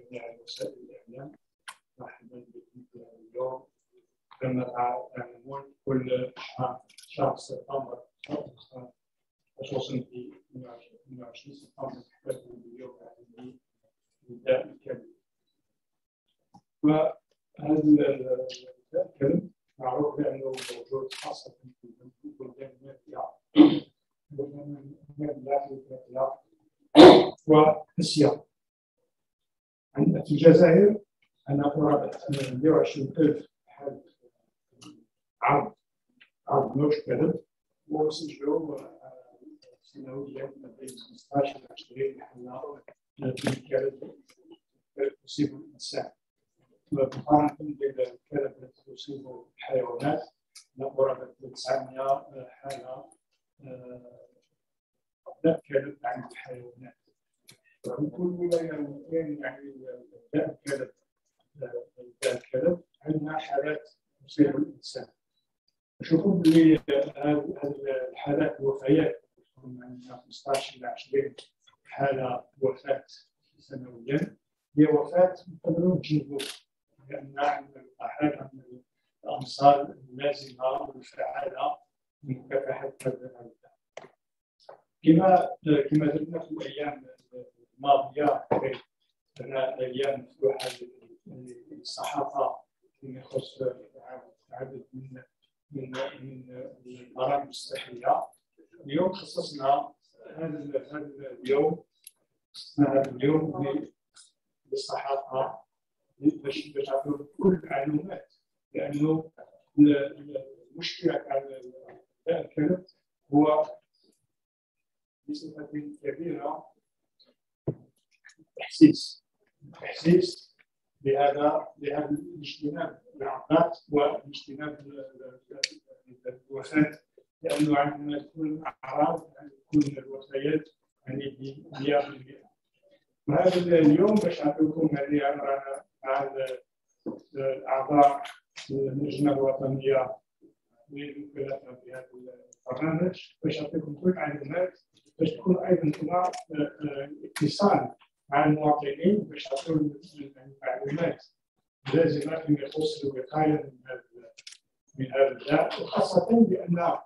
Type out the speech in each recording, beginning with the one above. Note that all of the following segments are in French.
جميع وسائل الإعلام. مرحبا بكم اليوم. كما تعلمون كل شهر سبتمبر خصوصا في 22 سبتمبر نحتفل باليوم العالمي للداء الكبد. وهذا الداء الكبد معروف بأنه موجود خاصة في البلدان النامية وآسيا. عندنا في الجزائر أنا قرابة 120,000 حالة عرض نوش كبد، وسجلوا سنويا ما بين 15 و 20 حالة في الكبد تصيب الإنسان. مقارنة بالكبد التي تصيب الحيوانات قرابة 900 حالة داء كبد عند الحيوانات. وفي كل ولاية يعني داء الكبد عندنا حالات تصيب الإنسان. نشوفوا بلي هذه الحالات الوفيات عندنا 15 إلى 20 حالة وفاة سنويا، هي وفاة نقدروا نجنبوها لأن عندنا حاجة من الأمصار اللازمة والفعالة لمكافحة هذا الداء. كما درنا في الأيام الماضية درنا أيام مفتوحة للصحافة فيما يخص عدد من البرامج الصحية. اليوم خصصنا هذا اليوم للصحافة باش تعطيو كل المعلومات، لأنه المشكلة تاع داء الكبد هو بصفة كبيرة تحسيس بهذا الاجتناب العقات واجتناب الوفاة، لأنه عندما تكون أعراض تكون الوفيات يعني ب100%. وهذا اليوم باش نعطيكم رانا مع الأعضاء اللجنة الوطنية للمكلفة بهذا البرنامج باش نعطيكم كل المعلومات باش تكون أيضا هنا اتصال مع المواطنين باش تعطيهم المعلومات اللازمة فيما يخص الوقاية من هذا الداء، وخاصة بأن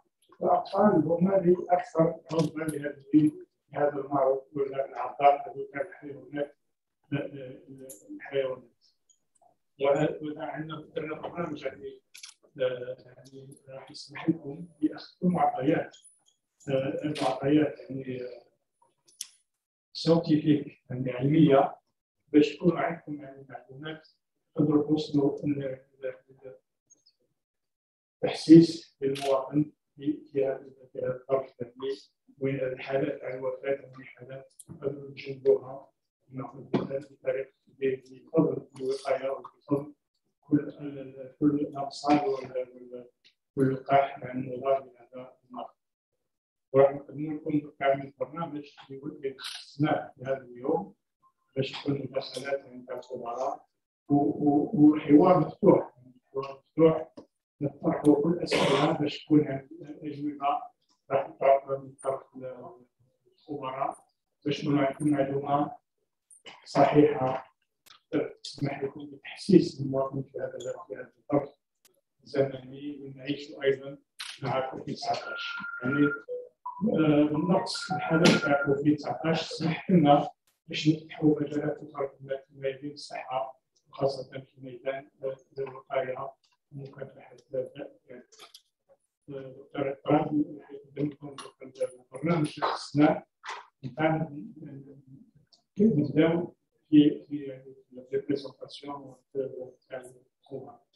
الأطفال هما اللي أكثر عرضة لهذا المرض ولا الأعضاء هذوك الحيوانات. وعندنا برنامج يعني راح يسمح لكم بأخذ معطيات يعني ساينتيفيك يعني علمية باش تكون عندكم يعني معلومات تقدروا توصلوا تحسيس للمواطن في هذا الظرف التنمية، وين الحالات على الوفاة من حالات نقدروا نجنبوها بطريقة بفضل الوقاية وبفضل كل الأمصار واللقاح مع النظام لهذا المرض. وراح نقدم لكم كامل البرنامج اللي خصصناه في هذا اليوم باش تكون مداخلات عند الخبراء وحوار مفتوح نطرحوا كل الأسئلة باش تكون أجوبة راح تعطى من طرف الخبراء باش تكون عندكم معلومة صحيحة تسمح لكم بتحسيس المواطن في هذا الظرف الزمني اللي نعيشه أيضا مع كوفيد-19. يعني النقص الحالات تاع كوفيد-19 سمح لنا باش نفتحوا مجالات أخرى في ميدان الصحة وخاصة في ميدان الوقاية ومكافحة الداء. دكتور إكرام يقدم لكم البرنامج الاستثناء نتاع كيف نبداو في البريزونطاسيون تاع الخبراء.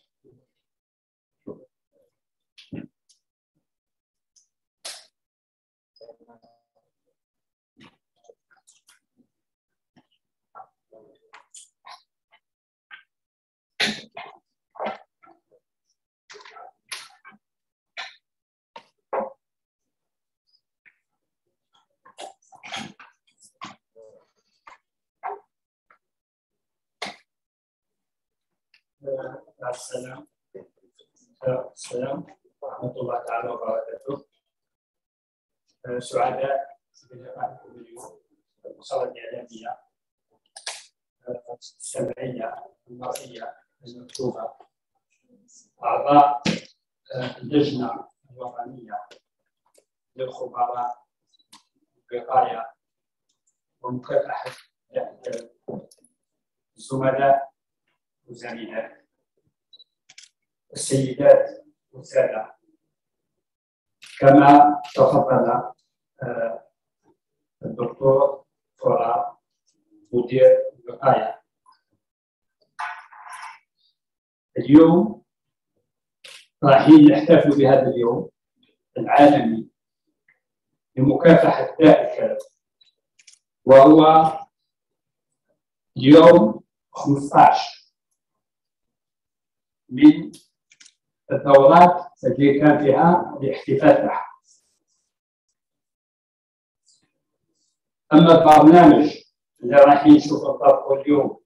السلام ورحمة الله تعالى وبركاته. سعداء بلقائكم اليوم في الأسرة الإعلامية السمعية المرئية المكتوبة. أعضاء اللجنة الوطنية للخبراء الوقاية ومكافحة الزملاء والزميلات، السيدات والسادة، كما تفضل الدكتور فرار مدير الوقاية. اليوم رايحين نحتفل بهذا اليوم العالمي لمكافحة داء الكلى، وهو اليوم 15 من الدورات التي كان فيها الاحتفال بها. أما البرنامج اللي رايحين نشوفوا نطبقوا اليوم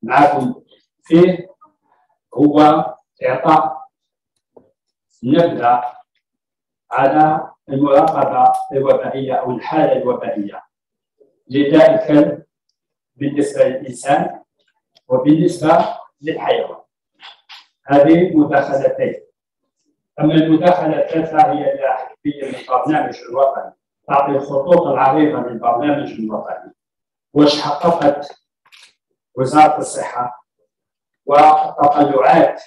معكم فيه هو إعطاء نبذة على المراقبة الوبائية أو الحالة الوبائية لداء الكلب بالنسبة للإنسان وبالنسبة للحيوان. هذه مداخلتين. أما المداخلة الثالثة هي الحكمية للبرنامج الوطني، تعطي الخطوط العريضة للبرنامج الوطني، واش حققت وزارة الصحة والتطلعات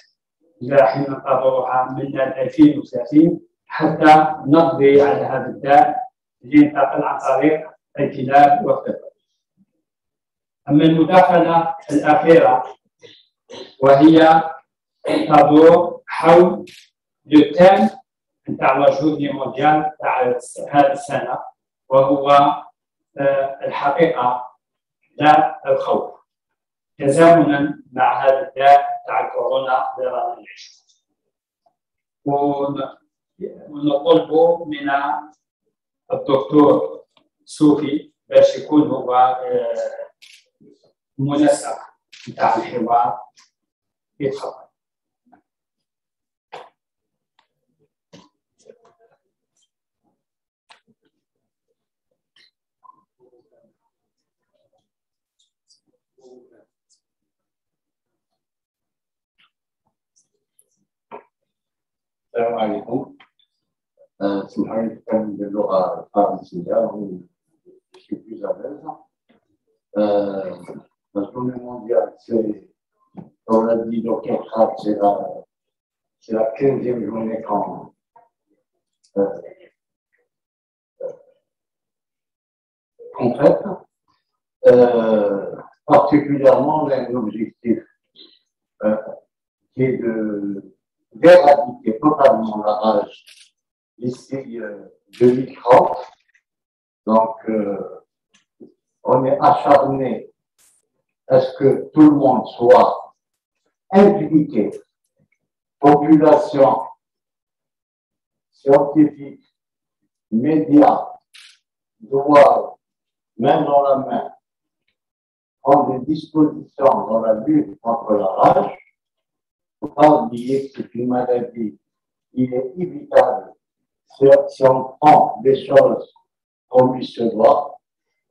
اللي راح ننتظروها من 2030 حتى نقضي على هذا الداء اللي ينتقل عن طريق الكلاب والقطط. أما المداخلة الأخيرة وهي تدور حول التام نتاع الجهود مونديال تاع هذه السنة، وهو الحقيقة لا الخوف، تزامنا مع هذا الداء تاع الكورونا اللي رانا نعيشو. ونطلب من الدكتور سوفي باش يكون هو المنسق نتاع الحوار. يتفضل. السلام عليكم. اسمحوا لي نتكلم باللغة الفرنسية je suis plus à l'aise. La journée mondiale, c'est, comme l'a dit Dr. Krat, c'est la 15e journée qu'on fête. Particulièrement l'objectif qui est d'éradiquer totalement la rage d'ici 2030. Donc, on est acharné à ce que tout le monde soit impliqué, population, scientifique, médias, doivent, main dans la main, prendre des dispositions dans la lutte contre la rage. Il ne faut pas oublier que c'est une maladie, il est évitable si on prend des choses comme il se doit.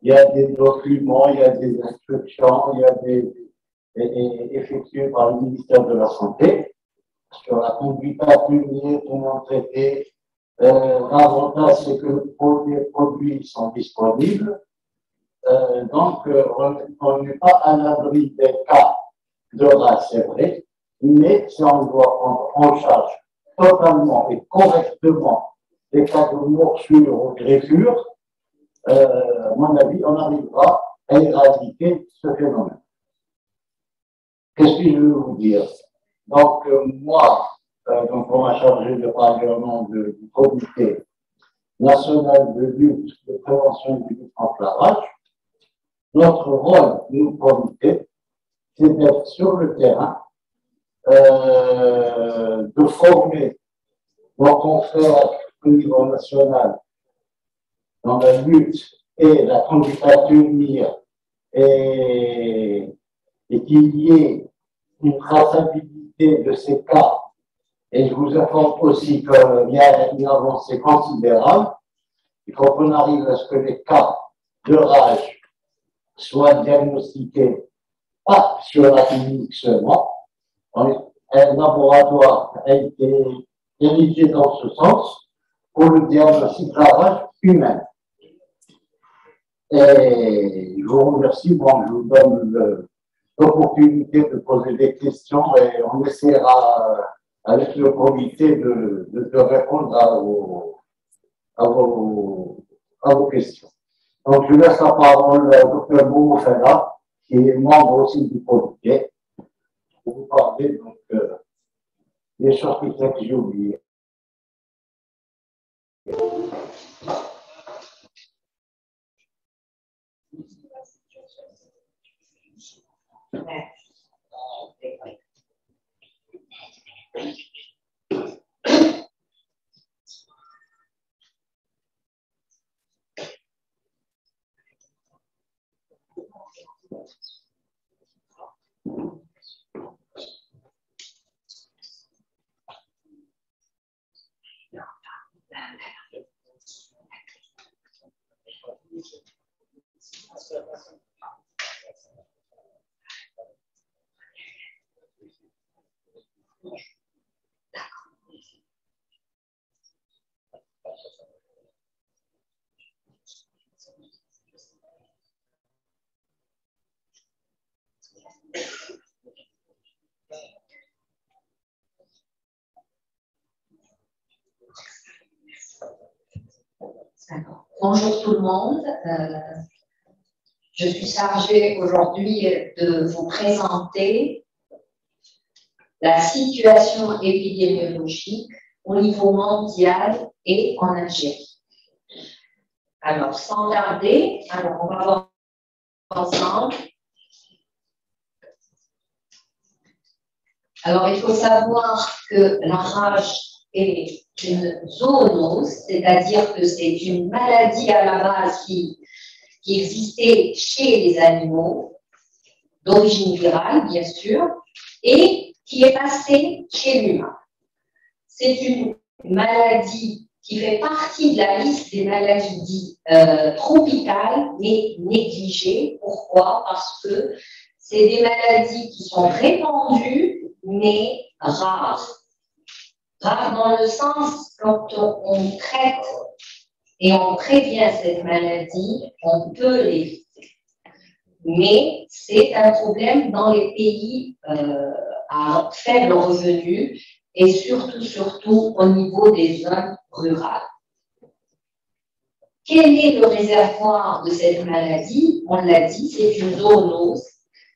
Il y a des documents, il y a des instructions, il y a des effectués par le ministère de la Santé sur la conduite à punir, comment traiter. L'avantage, c'est que les produits sont disponibles. Donc, on n'est pas à l'abri des cas de rage, c'est vrai, mais si on doit prendre en charge totalement et correctement les cas de morsure ou greffure, à mon avis, on arrivera à éradiquer ce phénomène. Qu'est-ce que je veux vous dire? Donc, moi, donc on m'a chargé de parler au nom du comité national de lutte, de prévention et de lutte contre la rage. Notre rôle, nous, comité, c'est d'être sur le terrain, de former nos confrères au niveau national dans la lutte et la conduite à tenir et qu'il y ait une traçabilité de ces cas Et je vous informe aussi qu'il y a une avancée considérable. Il faut qu'on arrive à ce que les cas de rage soient diagnostiqués pas sur la clinique seulement. Un laboratoire a été érigé dans ce sens pour le diagnostic de la rage humaine. Et je vous remercie. Bon, je vous donne l'opportunité de poser des questions et on essaiera avec le comité de répondre à vos questions. Donc, je laisse la parole au Dr Boumofela, qui est membre aussi du comité, pour vous parler donc, des choses que j'ai oubliées. Bonjour tout le monde. Je suis chargée aujourd'hui de vous présenter la situation épidémiologique au niveau mondial et en Algérie. Alors, sans tarder, on va voir ensemble. Alors, il faut savoir que la rage est une zoonose, c'est-à-dire que c'est une maladie à la base qui existait chez les animaux, d'origine virale, bien sûr, et qui est passée chez l'humain. C'est une maladie qui fait partie de la liste des maladies tropicales, mais négligées. Pourquoi? Parce que c'est des maladies qui sont répandues, mais rares. Rares dans le sens, quand on traite et on prévient cette maladie, on peut l'éviter. Mais c'est un problème dans les pays à faible revenu et surtout au niveau des zones rurales. Quel est le réservoir de cette maladie? On l'a dit, c'est une zoonose,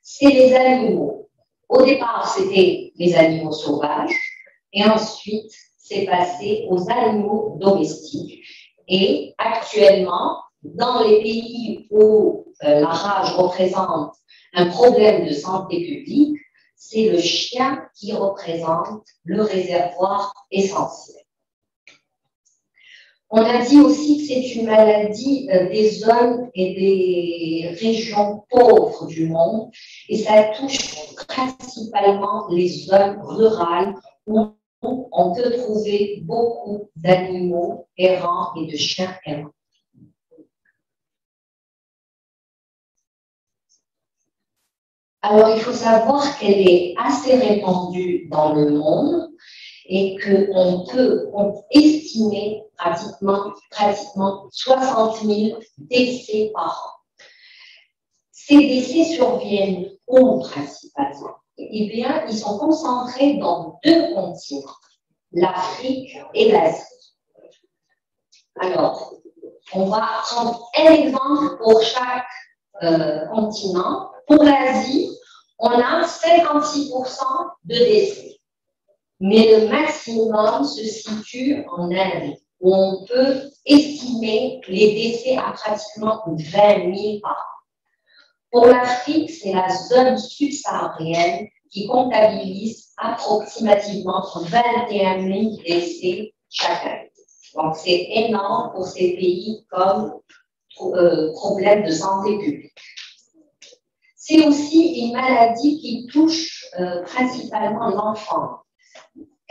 c'est les animaux. Au départ, c'était les animaux sauvages et ensuite, c'est passé aux animaux domestiques. Et actuellement, dans les pays où la rage représente un problème de santé publique, c'est le chien qui représente le réservoir essentiel. On a dit aussi que c'est une maladie des zones et des régions pauvres du monde et ça touche principalement les zones rurales où on peut trouver beaucoup d'animaux errants et de chiens errants. Alors, il faut savoir qu'elle est assez répandue dans le monde et qu'on peut estimer pratiquement 60 000 décès par an. Ces décès surviennent où principalement? Eh bien, ils sont concentrés dans deux continents, l'Afrique et l'Asie. Alors, on va prendre un exemple pour chaque continent. Pour l'Asie, on a 56% de décès. Mais le maximum se situe en Inde, où on peut estimer les décès à pratiquement 20 000 par an. Pour l'Afrique, c'est la zone subsaharienne qui comptabilise approximativement 21 000 décès chaque année. Donc, c'est énorme pour ces pays comme problème de santé publique. C'est aussi une maladie qui touche principalement l'enfant.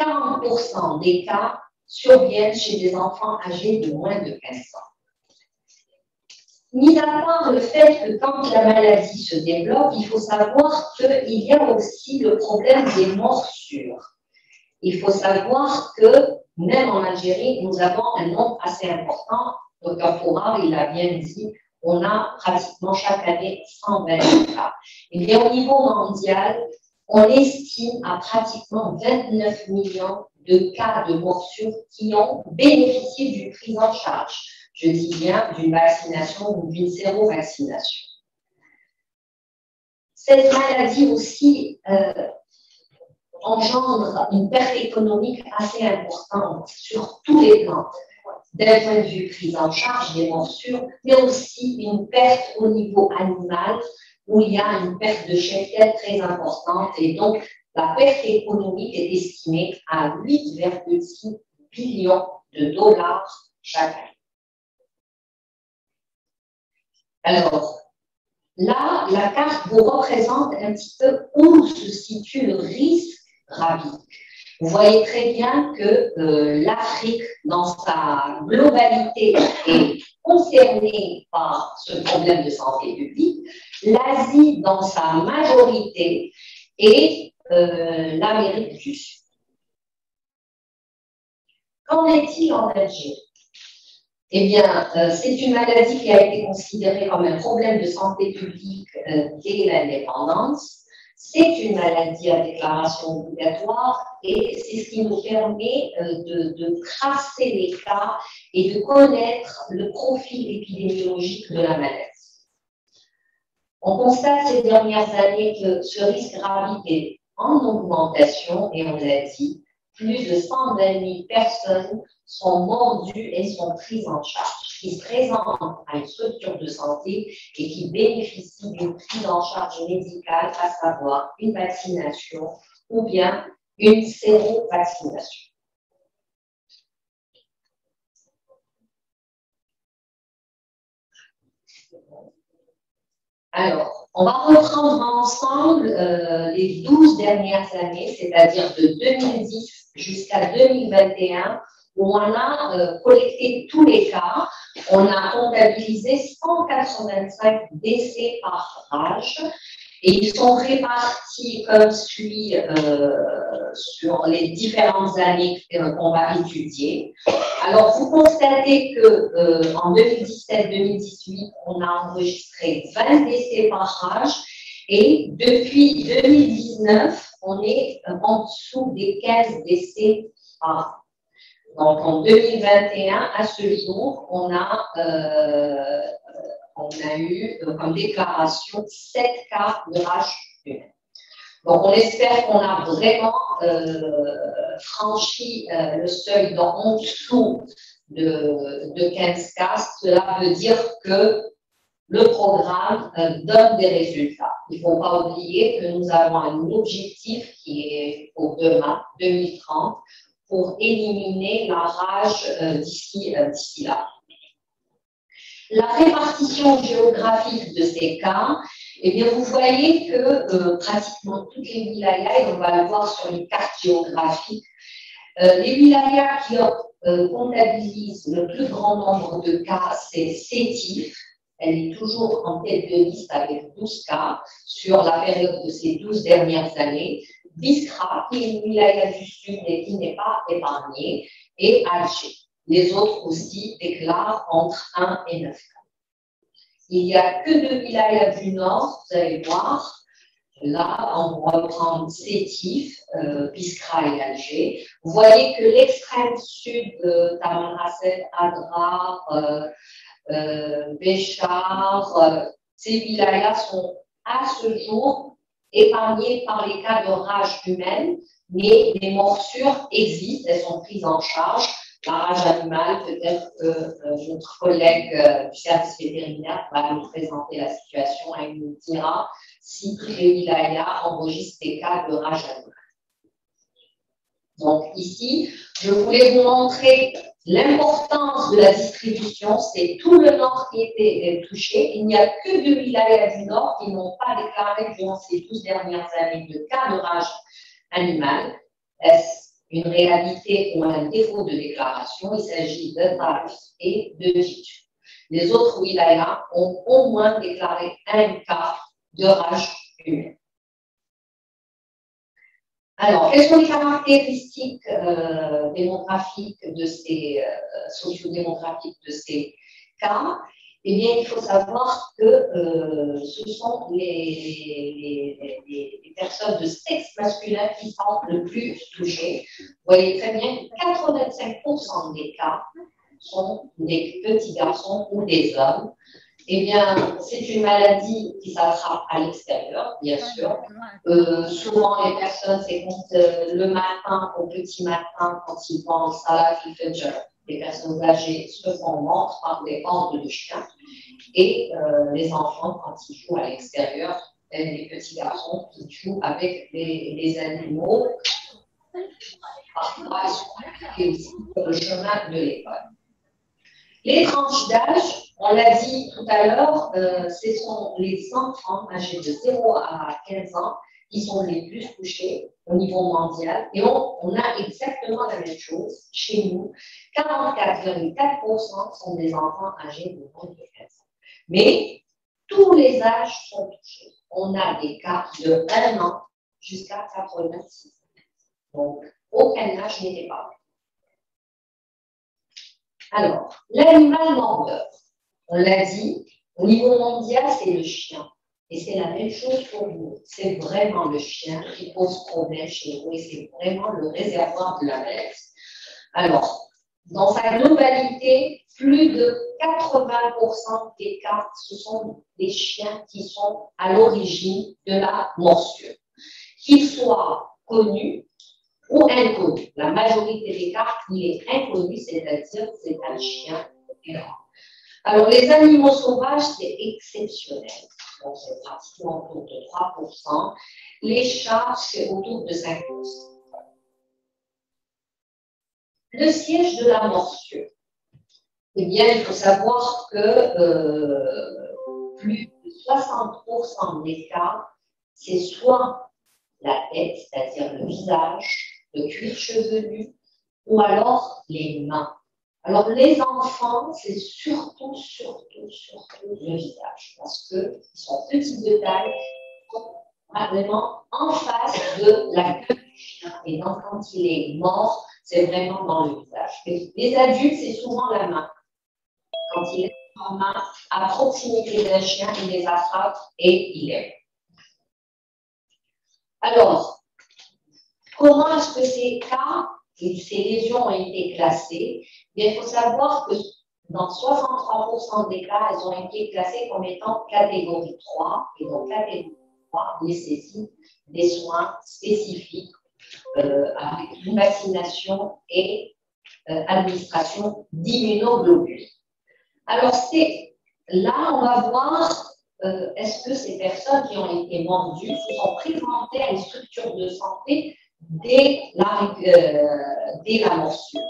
40% des cas surviennent chez des enfants âgés de moins de 15 ans. Mis à part le fait que quand la maladie se développe, il faut savoir qu'il y a aussi le problème des morsures. Il faut savoir que même en Algérie, nous avons un nombre assez important. Dr. Fourard, il l'a bien dit, on a pratiquement chaque année 120 cas. Et bien, au niveau mondial, on estime à pratiquement 29 millions de cas de morsures qui ont bénéficié d'une prise en charge. Je dis bien d'une vaccination ou d'une sérovaccination. Cette maladie aussi engendre une perte économique assez importante sur tous les plans, d'un point de vue prise en charge des morsures, mais aussi une perte au niveau animal, où il y a une perte de cheptel très importante, et donc la perte économique est estimée à 8,6 billions de dollars chaque année. Alors, là, la carte vous représente un petit peu où se situe le risque gravique. Vous voyez très bien que l'Afrique, dans sa globalité, est concernée par ce problème de santé publique, l'Asie, dans sa majorité, et l'Amérique du Sud. Qu'en est-il en Algérie? Eh bien, c'est une maladie qui a été considérée comme un problème de santé publique dès l'indépendance. C'est une maladie à déclaration obligatoire et c'est ce qui nous permet de tracer les cas et de connaître le profil épidémiologique de la maladie. On constate ces dernières années que ce risque gravique est en augmentation et on l'a dit, plus de 120 000 personnes sont mordues et sont prises en charge, qui se présentent à une structure de santé et qui bénéficient d'une prise en charge médicale, à savoir une vaccination ou bien une sérovaccination. Alors, on va reprendre ensemble les 12 dernières années, c'est-à-dire de 2010 jusqu'à 2021, où on a collecté tous les cas. On a comptabilisé 185 décès par âge et ils sont répartis comme suit sur les différentes années qu'on va étudier. Alors, vous constatez que en 2017-2018, on a enregistré 20 décès par âge et depuis 2019, on est en dessous des 15 décès par an. Donc, en 2021, à ce jour, on a eu comme déclaration 7 cas de rage humaine. Donc, on espère qu'on a vraiment franchi le seuil d'en dessous de 15 cas. Cela veut dire que le programme donne des résultats. Il ne faut pas oublier que nous avons un objectif qui est pour demain, 2030, pour éliminer la rage d'ici là. La répartition géographique de ces cas, eh bien, vous voyez que pratiquement toutes les wilayas, et on va le voir sur les cartes géographiques, les wilayas qui comptabilisent le plus grand nombre de cas, c'est Sétif. Elle est toujours en tête de liste avec 12 cas sur la période de ces 12 dernières années. Biskra, qui est une wilaya du Sud et qui n'est pas épargnée, et Alger. Les autres aussi déclarent entre 1 et 9 cas. Il n'y a que 2 wilayas du Nord, vous allez voir. Là, on reprend Sétif, Biskra et Alger. Vous voyez que l'extrême sud de Tamanrasset, Adrar, Béchar, ces wilayas sont à ce jour épargnés par les cas de rage humaine, mais les morsures existent, elles sont prises en charge. La rage animale, peut-être que notre collègue du service vétérinaire va nous présenter la situation et nous dira si tous les wilayas enregistrent des cas de rage animale. Donc ici, je voulais vous montrer l'importance de la distribution. C'est tout le Nord qui était touché. Il n'y a que 2 wilayas du Nord qui n'ont pas déclaré durant ces 12 dernières années de cas de rage animale. une réalité ou un défaut de déclaration, il s'agit de Taif et de Jidj. Les autres wilayas ont au moins déclaré un cas de rage humaine. Alors, quelles sont les caractéristiques démographiques de ces sociodémographiques de ces cas? Eh bien, il faut savoir que ce sont les personnes de sexe masculin qui sont le plus touchées. Vous voyez très bien que 85% des cas sont des petits garçons ou des hommes. Eh bien, c'est une maladie qui s'attrape à l'extérieur, bien sûr. Souvent, les personnes, c'est quand le matin, au petit matin, quand ils vont en salle, les personnes âgées se font mordre par des bandes de chiens. Et les enfants, quand ils jouent à l'extérieur, les petits garçons qui jouent avec les animaux, parfois, ils sont aussi sur le chemin de l'école. Les tranches d'âge, on l'a dit tout à l'heure, ce sont les enfants âgés de 0 à 15 ans qui sont les plus touchés au niveau mondial. Et on a exactement la même chose chez nous. 44,4% sont des enfants âgés de moins de 15 ans. Mais tous les âges sont touchés. On a des cas de 1 an jusqu'à 86 ans. Donc, aucun âge n'était pas. Alors, l'animal mordeur, on l'a dit, au niveau mondial, c'est le chien. Et c'est la même chose pour nous. C'est vraiment le chien qui pose problème chez nous et c'est vraiment le réservoir de la bête. Alors, dans sa globalité, plus de 80% des cas, ce sont des chiens qui sont à l'origine de la morsure. Qu'ils soient connus ou inconnu. La majorité des cas, il est inconnu, c'est-à-dire c'est un chien errant. Alors, les animaux sauvages, c'est exceptionnel. Donc, c'est pratiquement autour de 3%. Les chats, c'est autour de 5%. Le siège de la morsure. Eh bien, il faut savoir que plus de 60% des cas, c'est soit la tête, c'est-à-dire le visage, le cuir chevelu, ou alors les mains. Alors, les enfants, c'est surtout le visage, parce qu'ils sont petits de taille, ils sont vraiment en face de la queue du chien, et donc quand il est mort, c'est vraiment dans le visage. Et les adultes, c'est souvent la main. Quand il est en main, à proximité d'un chien, il les attrape et il aime. Alors, comment est-ce que ces cas et ces lésions ont été classées? Il faut savoir que dans 63% des cas, elles ont été classées comme étant catégorie 3. Et donc, catégorie 3 nécessite des soins spécifiques avec une vaccination et administration d'immunoglobulines. Alors, là, on va voir est-ce que ces personnes qui ont été mordues se sont présentées à une structure de santé dès la morsure.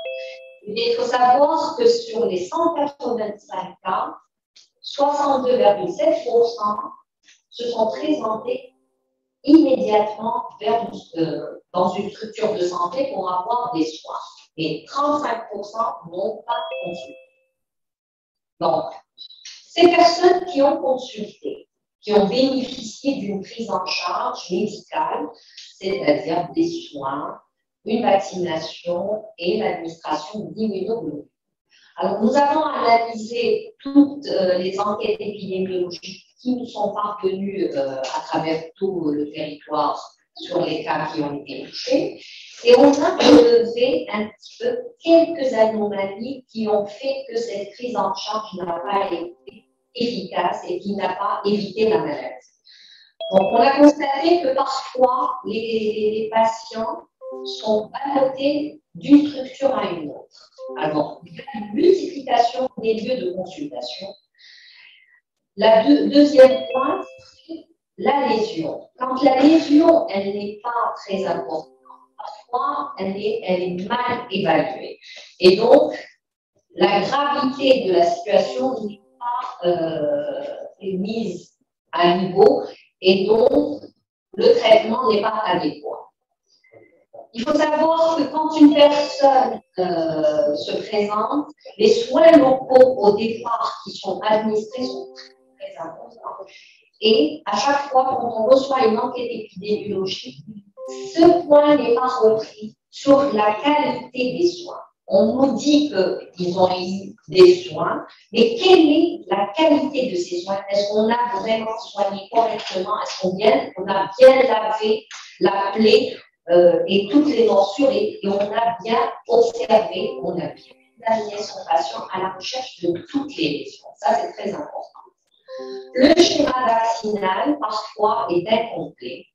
Il faut savoir que sur les 185 cas, 62,7% se sont présentés immédiatement dans une structure de santé pour avoir des soins. Et 35% n'ont pas consulté. Donc, ces personnes qui ont consulté, qui ont bénéficié d'une prise en charge médicale, c'est-à-dire des soins, une vaccination et l'administration d'immunoglobulines. Alors, nous avons analysé toutes les enquêtes épidémiologiques qui nous sont parvenues à travers tout le territoire sur les cas qui ont été touchés. Et on a relevé un petit peu quelques anomalies qui ont fait que cette prise en charge n'a pas été efficace et qui n'a pas évité la maladie. Donc, on a constaté que parfois, les patients sont allotés d'une structure à une autre. Alors, il y a une multiplication des lieux de consultation. Deuxième point, c'est la lésion. Quand la lésion, elle n'est pas très importante, parfois, elle est mal évaluée. Et donc, la gravité de la situation n'est pas mise à niveau et donc, le traitement n'est pas adéquat. Il faut savoir que quand une personne se présente, les soins locaux au départ qui sont administrés sont très importants. Et à chaque fois, quand on reçoit une enquête épidémiologique, ce point n'est pas repris sur la qualité des soins. On nous dit qu'ils ont eu des soins, mais quelle est la qualité de ces soins? Est-ce qu'on a vraiment soigné correctement? Est-ce qu'on a bien lavé la plaie et toutes les morsures et on a bien observé, on a bien examiné son patient à la recherche de toutes les lésions? Ça, c'est très important. Le schéma vaccinal, parfois, est incomplet.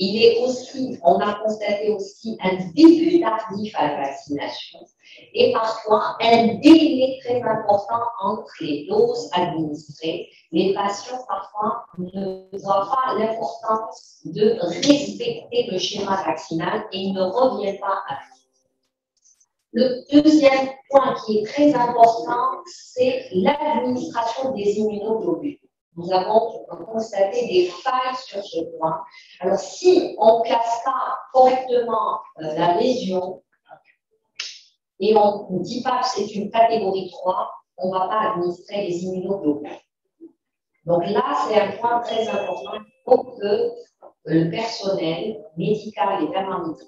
Il est aussi, on a constaté aussi un début tardif à la vaccination et parfois un délai très important entre les doses administrées. Les patients, parfois, ne voient pas l'importance de respecter le schéma vaccinal et ils ne reviennent pas à lui. Le deuxième point qui est très important, c'est l'administration des immunoglobulines. Nous avons constaté des failles sur ce point. Alors, si on ne classe pas correctement la lésion et on ne dit pas que c'est une catégorie 3, on ne va pas administrer les immunoglobulines. Donc là, c'est un point très important pour que le personnel médical et paramédical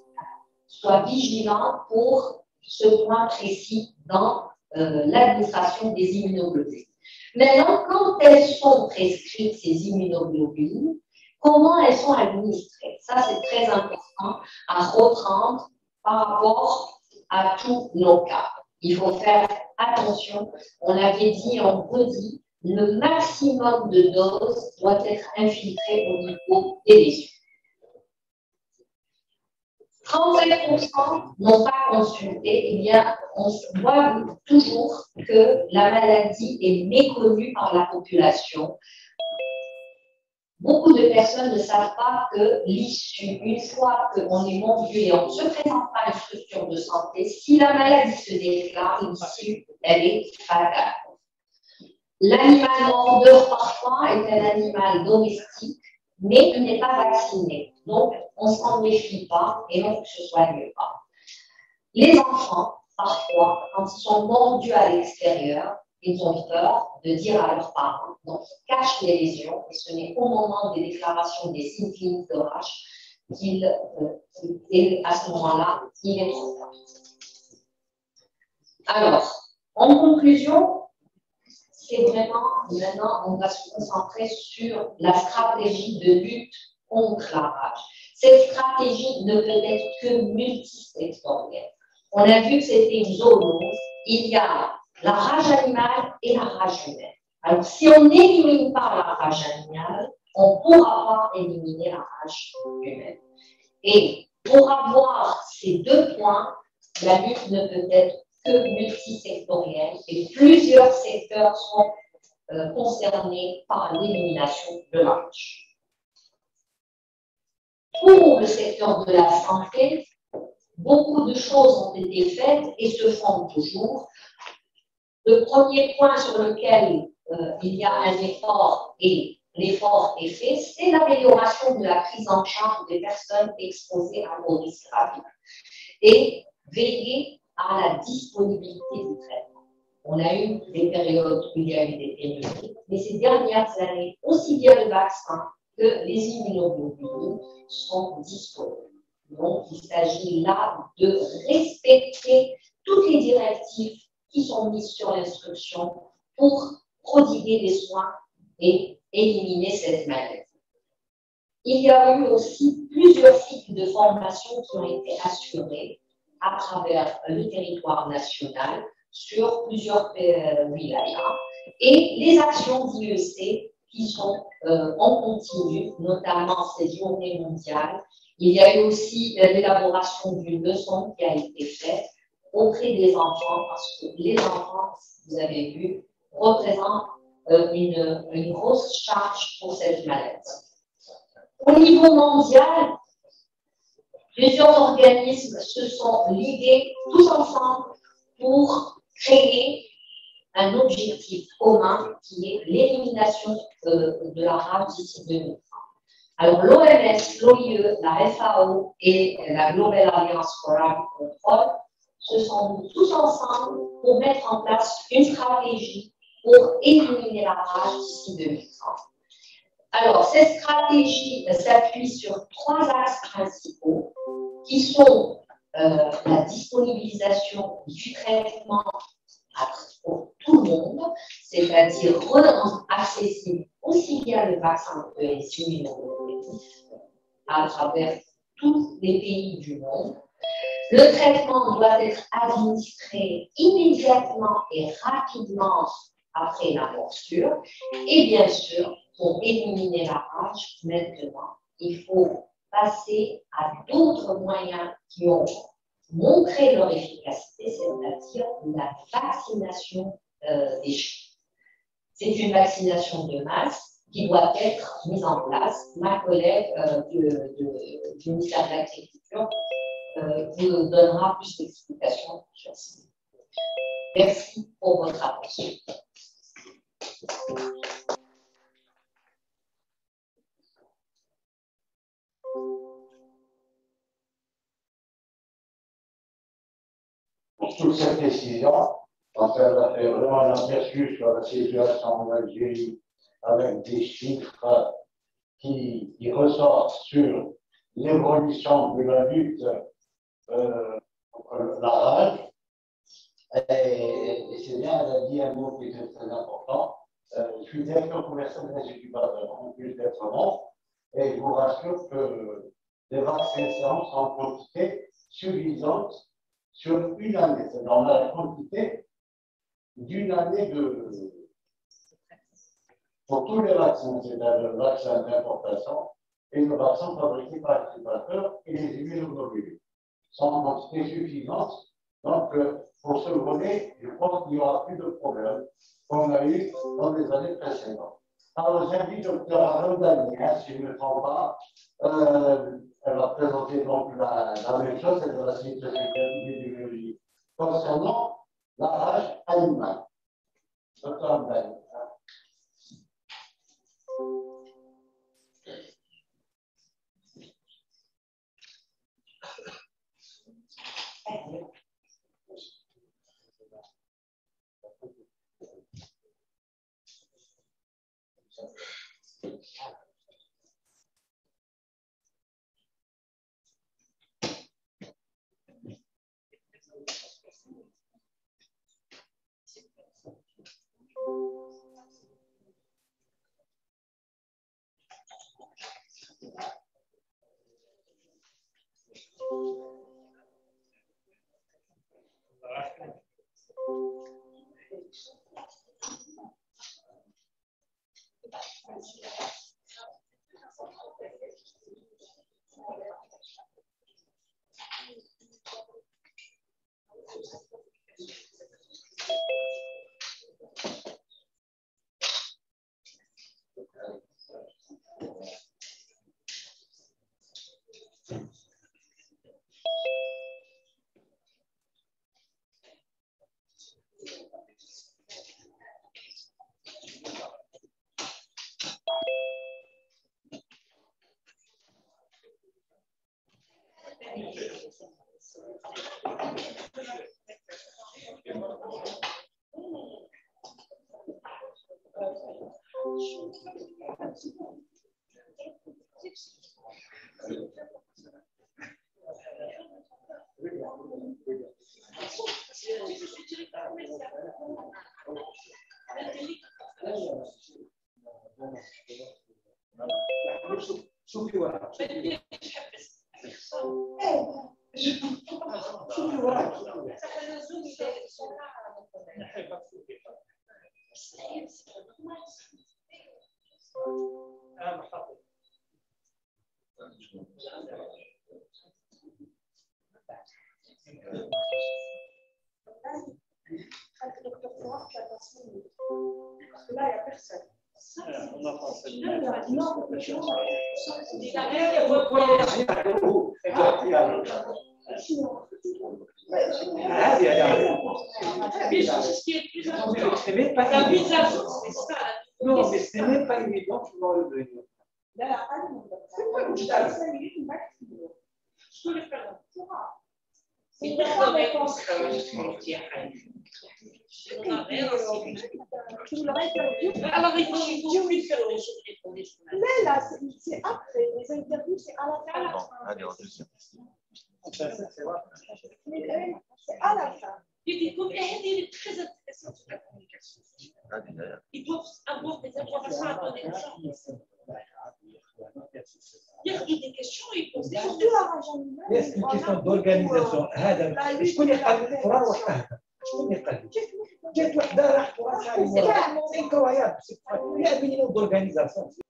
soit vigilant pour ce point précis dans l'administration des immunoglobulines. Maintenant, quand elles sont prescrites, ces immunoglobulines, comment elles sont administrées? Ça, c'est très important à reprendre par rapport à tous nos cas. Il faut faire attention. On l'avait dit, on redit, le maximum de doses doit être infiltré au niveau des lésions. 35% n'ont pas consulté, eh bien, on voit toujours que la maladie est méconnue par la population. Beaucoup de personnes ne savent pas que l'issue, une fois qu'on est mordu et on ne se présente pas à une structure de santé, si la maladie se déclare, l'issue, elle est fatale. L'animal mordeur, parfois, est un animal domestique, mais il n'est pas vacciné. Donc, on ne s'en méfie pas et on ne se soigne pas. Les enfants, parfois, quand ils sont mordus à l'extérieur, ils ont peur de dire à leurs parents. Donc, ils cachent les lésions et ce n'est qu'au moment des déclarations des signes cliniques de rage et à ce moment-là, il est trop tard. Alors, en conclusion, c'est vraiment, maintenant, on va se concentrer sur la stratégie de lutte contre la rage. Cette stratégie ne peut être que multisectorielle. On a vu que c'était une zoonose. Il y a la rage animale et la rage humaine. Alors, si on n'élimine pas la rage animale, on ne pourra pas éliminer la rage humaine. Et pour avoir ces deux points, la lutte ne peut être que multisectorielle et plusieurs secteurs sont concernés par l'élimination de la rage. Pour le secteur de la santé, beaucoup de choses ont été faites et se font toujours. Le premier point sur lequel il y a un effort et l'effort est fait, c'est l'amélioration de la prise en charge des personnes exposées à un risque grave et veiller à la disponibilité du traitement. On a eu des périodes où il y a eu des pénuries, mais ces dernières années, aussi bien le vaccin que les immunoglobulines sont disponibles. Donc, il s'agit là de respecter toutes les directives qui sont mises sur l'instruction pour prodiguer des soins et éliminer cette maladie. Il y a eu aussi plusieurs cycles de formation qui ont été assurés à travers le territoire national sur plusieurs wilayas et les actions d'IEC qui sont en continu, notamment ces journées mondiales. Il y a eu aussi l'élaboration d'une leçon qui a été faite auprès des enfants parce que les enfants, vous avez vu, représentent une grosse charge pour cette maladie. Au niveau mondial, plusieurs organismes se sont ligués tous ensemble pour créer un objectif commun qui est l'élimination de la rage d'ici 2030. Alors, l'OMS, l'OIE, la FAO et la Global Alliance for Rapid Control se sont mis tous ensemble pour mettre en place une stratégie pour éliminer la rage d'ici 2030. Alors, cette stratégie s'appuie sur 3 axes principaux qui sont la disponibilisation du traitement pour tout le monde, c'est-à-dire rendre accessible aussi bien le vaccin que les immunoglobulines à travers tous les pays du monde. Le traitement doit être administré immédiatement et rapidement après la morsure. Et bien sûr, pour éliminer la rage, maintenant, il faut passer à d'autres moyens qui ont montré leur efficacité, c'est-à-dire la vaccination des chiens. C'est une vaccination de masse qui doit être mise en place. Ma collègue du ministère de l'Agriculture vous donnera plus d'explications sur ça. Merci pour votre attention. Pour toute cette décision, parce qu'elle a fait vraiment un aperçu sur la situation en Algérie avec des chiffres qui ressortent sur l'évolution de la lutte contre la rage. Et c'est bien, elle a dit un mot qui était très important. Je suis directeur commercial de l'Institut Pasteur, en plus d'être membre, et je vous rassure que les vaccinations sont en quantité suffisante sur une année. C'est dans la quantité d'une année pour tous les vaccins, c'est-à-dire le vaccin d'importation et le vaccin fabriqué par les Pasteur et les immunoglobulines. Sont en quantité suffisante. Donc, pour ce volet, je pense qu'il n'y aura plus de problème qu'on a eu dans les années précédentes. Alors, j'invite le Dr Arondani, si je ne me trompe pas, elle va présenter donc la même chose, c'est de la suite d'épidémiologie concernant la rage animale. Dr Arondani. Non, mais ce n'est même pas évident de pouvoir le devenir. لا لا أقل من ذلك. ثم المجتمع الإسلامي ماكسيموم. شكون اللي فعلا؟ لا c'est après les interviews, c'est à la fin. Allez, en deuxième. C'est à la fin. Ils doivent avoir des informations à donner aux gens. Il y a des questions, ils posent des questions. C'est une question d'organisation. هذا شكون يقال الفرار وحده شكون يقال جات وحده راح فراسها سي انكرويابل سي بينينو d'organisation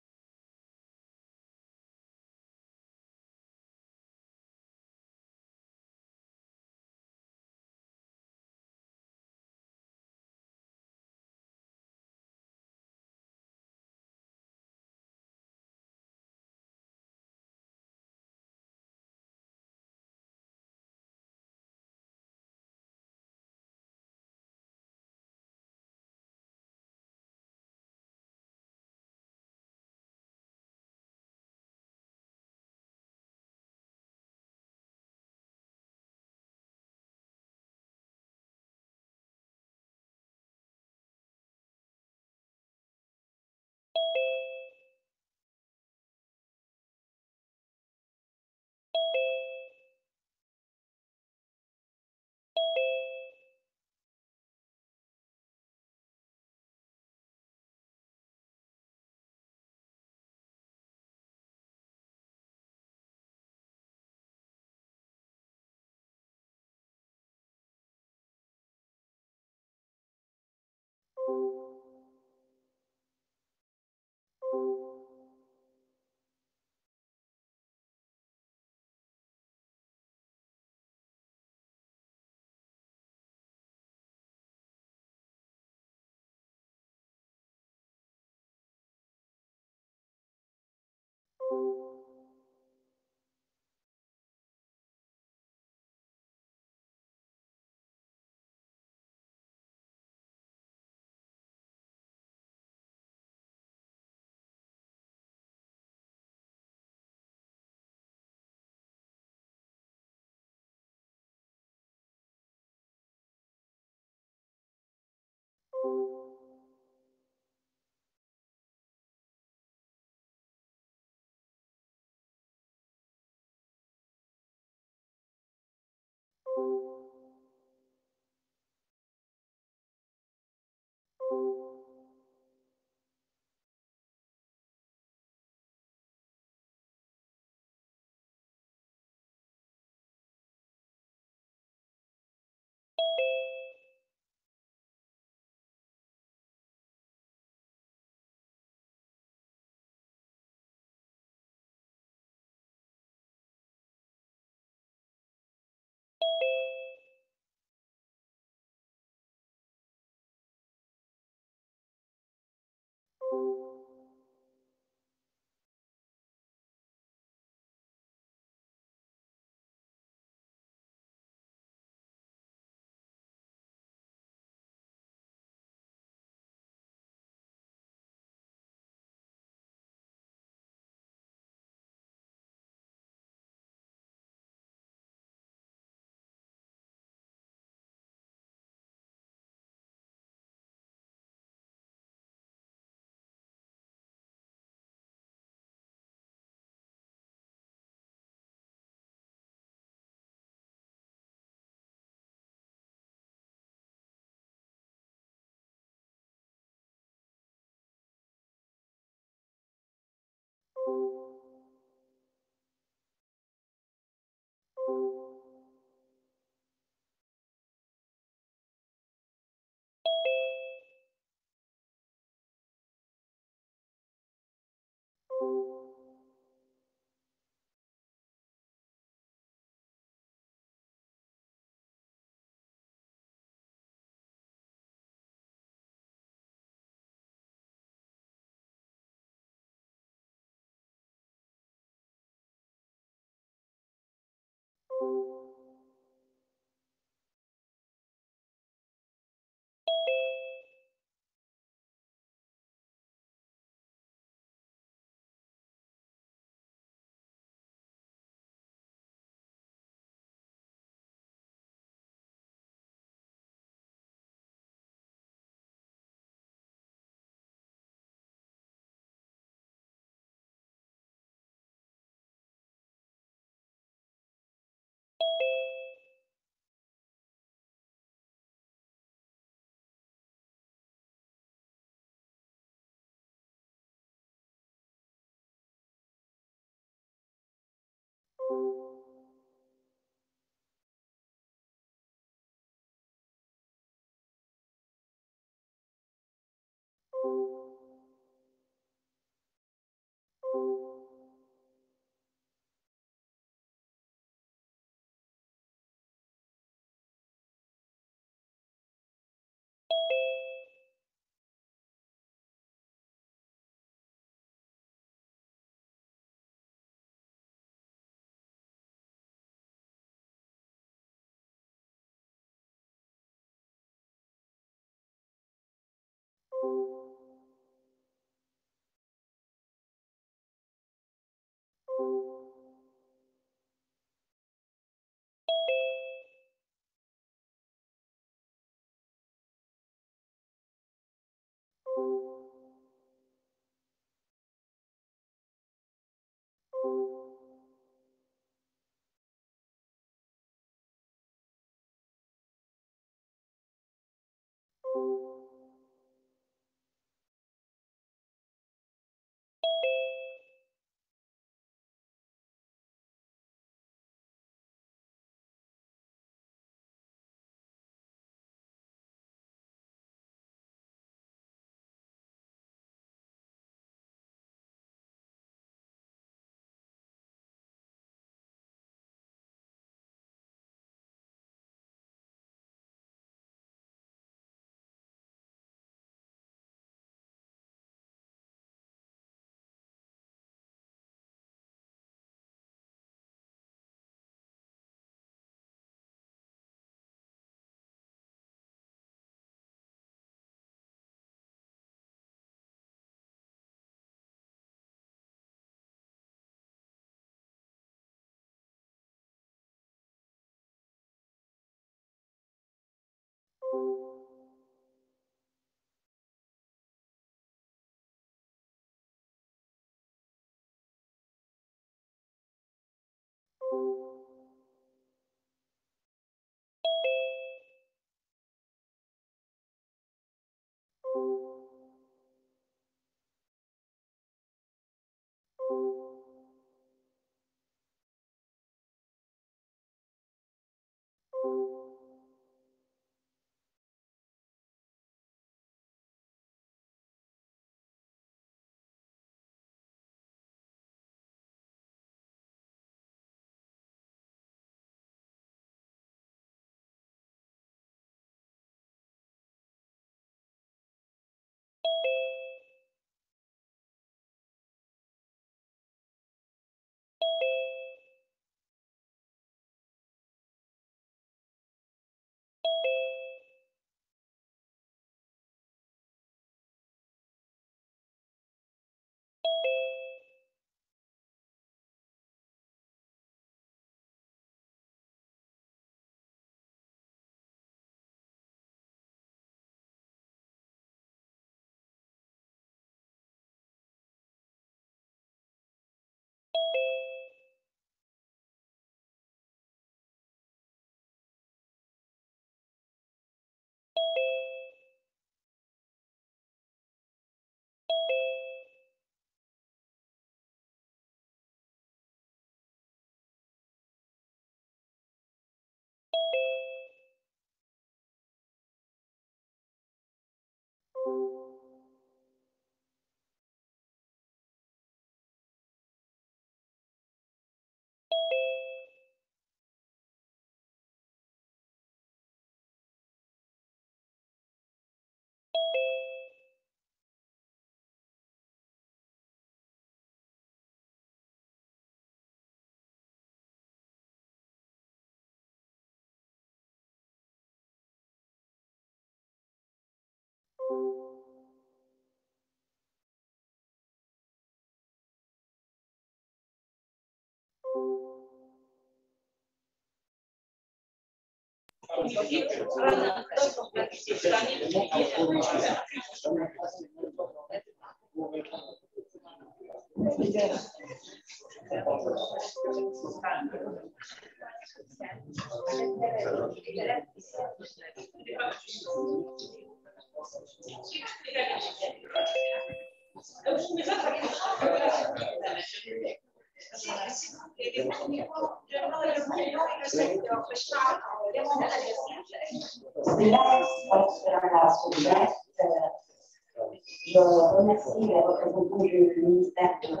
Je remercie les représentants du ministère de la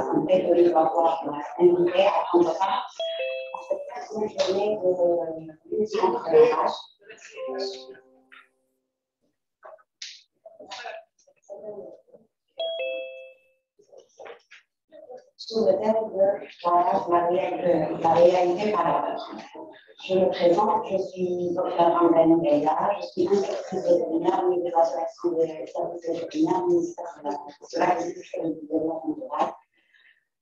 Santé de l'avoir invité à prendre part à cette troisième journée de lutte contre la rage. Sous le thème de la réalité parallèle. Je me présente, je suis Dr Ambrène Gaïda, je suis inspectrice vétérinaire au niveau de la sélection des services vétérinaires du ministère de l'Agriculture et du Développement rural.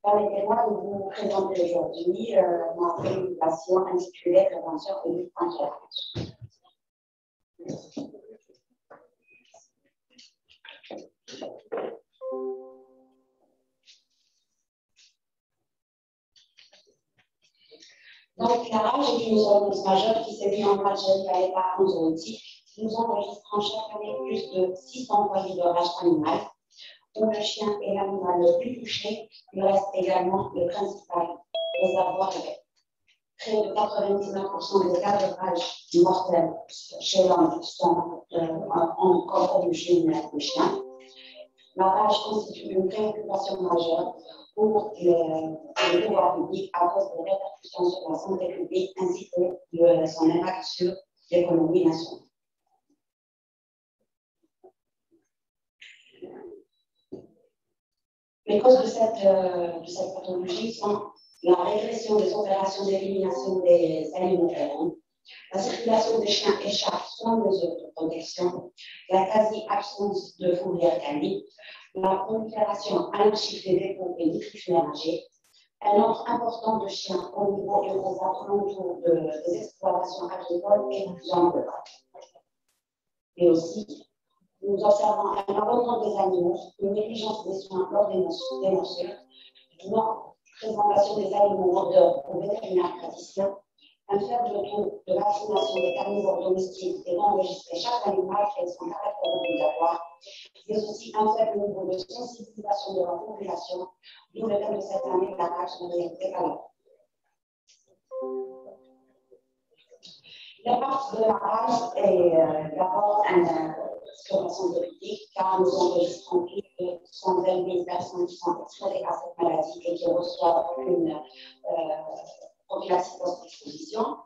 Permettez-moi de vous présenter aujourd'hui ma préoccupation intitulée Prévention et lutte contre la rage. Donc, la rage est une zoonose majeure qui sévit en Algérie à l'état zootique. Nous enregistrons chaque année plus de 600 foyers de rage animale, où le chien est l'animal le plus touché, il reste également le principal réservoir de lait. Près de 99% des cas de rage mortels chez l'homme sont encore originaires des chiens. La rage constitue une préoccupation majeure pour les pouvoirs publics à cause des répercussions sur la santé publique ainsi que de son impact sur l'économie nationale. Les causes de cette pathologie sont la régression des opérations d'élimination des animaux errants, la circulation des chiens et chats sans mesure de protection, la quasi-absence de fourrière canine, la prolifération anarchique des dépôts et nitrites ménagers, un nombre important de chiens au niveau et aux alentours des exploitations agricoles et des zones rurales. Et aussi, nous observons un abandon des animaux, une négligence des soins lors des morsures, présentation des aliments vendeurs aux vétérinaires praticiens, un faible taux de vaccination des carnivores domestiques est enregistré chaque année malgré son caractère obligatoire, mais aussi un faible niveau de sensibilisation de la population, d'où le thème de cette année, la rage de réalité à la. L'impact de la rage est d'abord sur la santé publique, car nous enregistrons plus de 120 000 personnes qui sont exposées à cette maladie et qui reçoivent une prophylaxie post-exposition.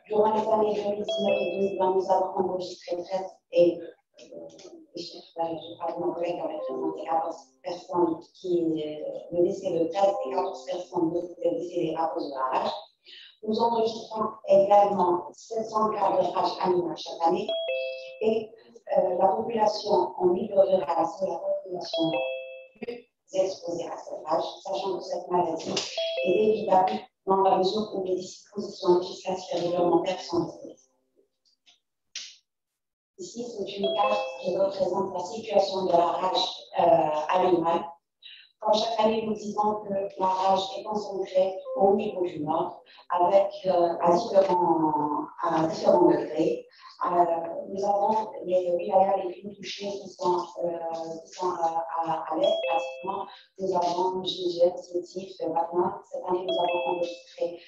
Durant les années 2019 et 2020, nous avons enregistré 13 et les chiffres, je parle de mon collègue avec 14 personnes le décès de 13 et 14 personnes décédées à cause de la rage. Nous enregistrons également 700 cas de rage animale chaque année et la population en milieu rural, c'est la population plus exposée à cette rage, sachant que cette maladie est évitable dans la mesure où les dispositions législatives et réglementaires sont respectées. Ici, c'est une carte qui représente la situation de la rage animale. Comme chaque année, nous disons que la rage est concentrée au niveau du nord, avec à différents degrés. Nous avons les wilayas les plus touchés qui sont à l'est pratiquement. Nous avons Gingel, Sétif, Batna. Cette année, nous avons enregistré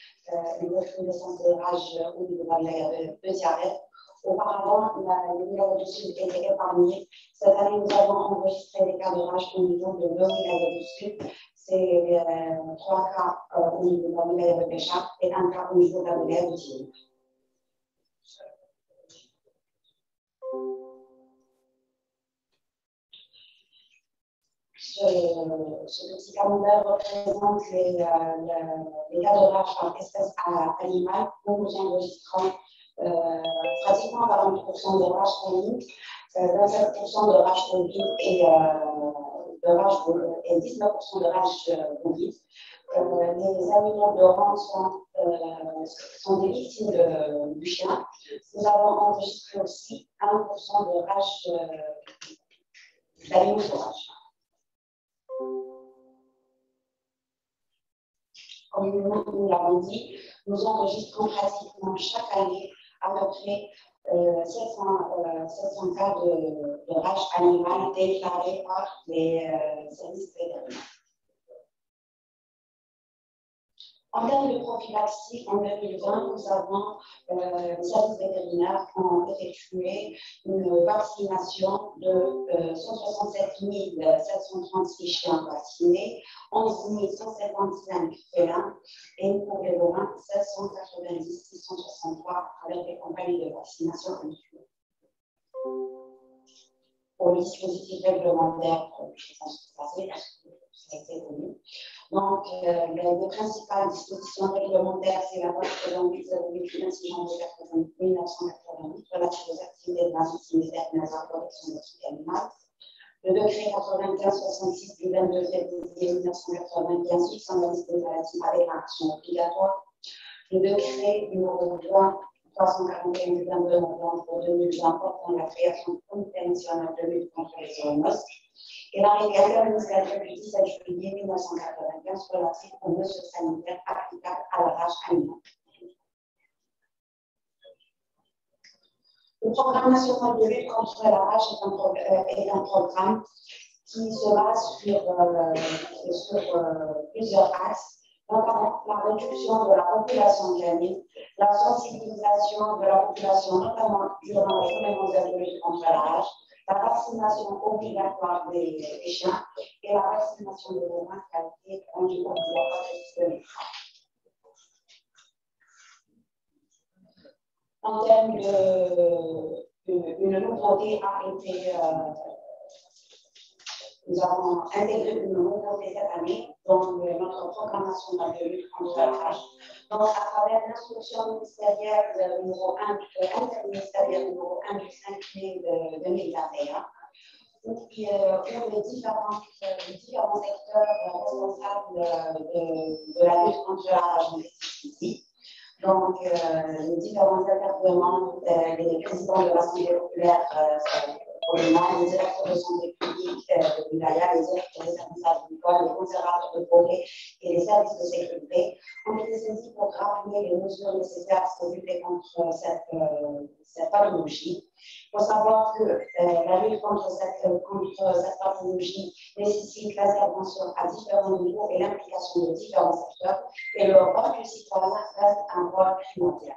une recrudescence de rage au niveau de la wilaya de Ziaret. Auparavant, les wilayas du sud étaient épargnés. Cette année, nous avons enregistré des cas de rage au niveau de deux wilayas du sud. C'est 3 cas au niveau de la wilaya de Béchar et un cas au niveau de la wilaya de Tine. Ce petit camembert représente les cas de rage par espèce animale où nous enregistrons pratiquement 40% de rage canine, 27% de rage bovine et 19% de rage bovine. Les animaux de rang sont des victimes du chien. Nous avons enregistré aussi 1% de rage d'animaux sauvages. Comme nous l'avons dit, nous enregistrons pratiquement chaque année à peu près 700 cas de rage animale déclarés par les services vétérinaires. En termes de prophylaxie, en 2020, nous avons, les services vétérinaires ont effectué une vaccination de 167 736 chiens vaccinés, 11 155 félins et pour les bovins, 790 663 avec les compagnies de vaccination incluses. Pour le dispositif réglementaire, je pense que ça a été connu. Donc, les principales dispositions réglementaires, c'est la loi 88 26 janvier 1988 relative aux activités de l'institut et de la protection de la santé animale. Le décret 95-66 du 22 février 1995 fixant la liste des maladies avec l'action obligatoire. Le décret numéro 20 341 du 22 novembre 2020 portant la création du comité national de lutte contre les zoonoses. Et l'arrêté administratif du 17 juillet 1995 relatif aux mesures sanitaires applicables à la rage animale. Le programme national de lutte contre la rage est un programme qui se base sur plusieurs axes, notamment la réduction de la population canine, la sensibilisation de la population, notamment durant les journées mondiales de lutte contre la rage, la vaccination obligatoire des chiens et la vaccination des bovins qui a été rendue obligatoire jusqu'à. En termes une nouveauté a été, nous avons intégré une nouveauté cette année dans notre programme national de lutte contre la rage. Donc, à travers l'instruction ministérielle numéro 1, interministérielle numéro 1 du 5 mai 2021, où les différents secteurs responsables de la lutte contre la rage ont été ici. Donc, les différents intervenants, les présidents de l'Assemblée populaire communale, les directeurs de santé publique de Wilaya, les directeurs des services agricoles, d'emploi, les conservateurs de forêt et les services de sécurité ont été saisis pour rappeler les mesures nécessaires pour lutter contre cette pathologie. Il faut savoir que la lutte contre cette pathologie nécessite l'intervention à différents niveaux et l'implication de différents secteurs, et le rôle du citoyen reste un rôle primordial.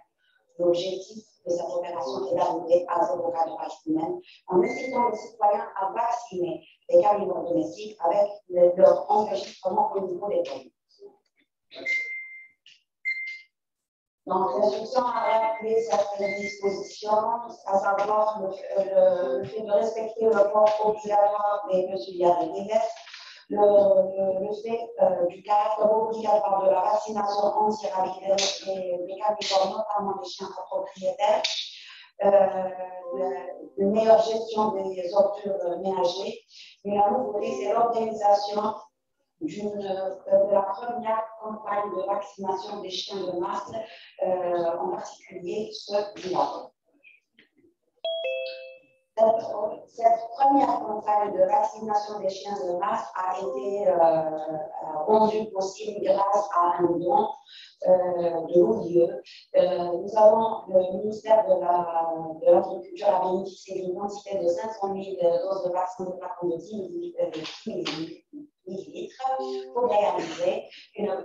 L'objectif de cette opération est d'arriver à zéro cas de rage humaine en incitant les citoyens à vacciner les carnivores domestiques avec leur enregistrement au niveau des communes. Donc, l'instruction a rappelé certaines dispositions, à savoir le fait de respecter le port obligatoire des mesures d'hygiène, le fait du caractère obligatoire de la vaccination anti-rabies des carnivores, notamment des chiens à propriétaires, une meilleure gestion des ordures ménagers. Mais la nouveauté, c'est l'organisation de la première campagne de vaccination des chiens de masse, en particulier ceux du Maroc. Cette première campagne de vaccination des chiens de masse a été rendue possible grâce à un don de l'OIE. Nous avons, le ministère de l'Agriculture a bénéficié d'une quantité de 500 000 doses de vaccins de flacons de 10 millilitres pour réaliser la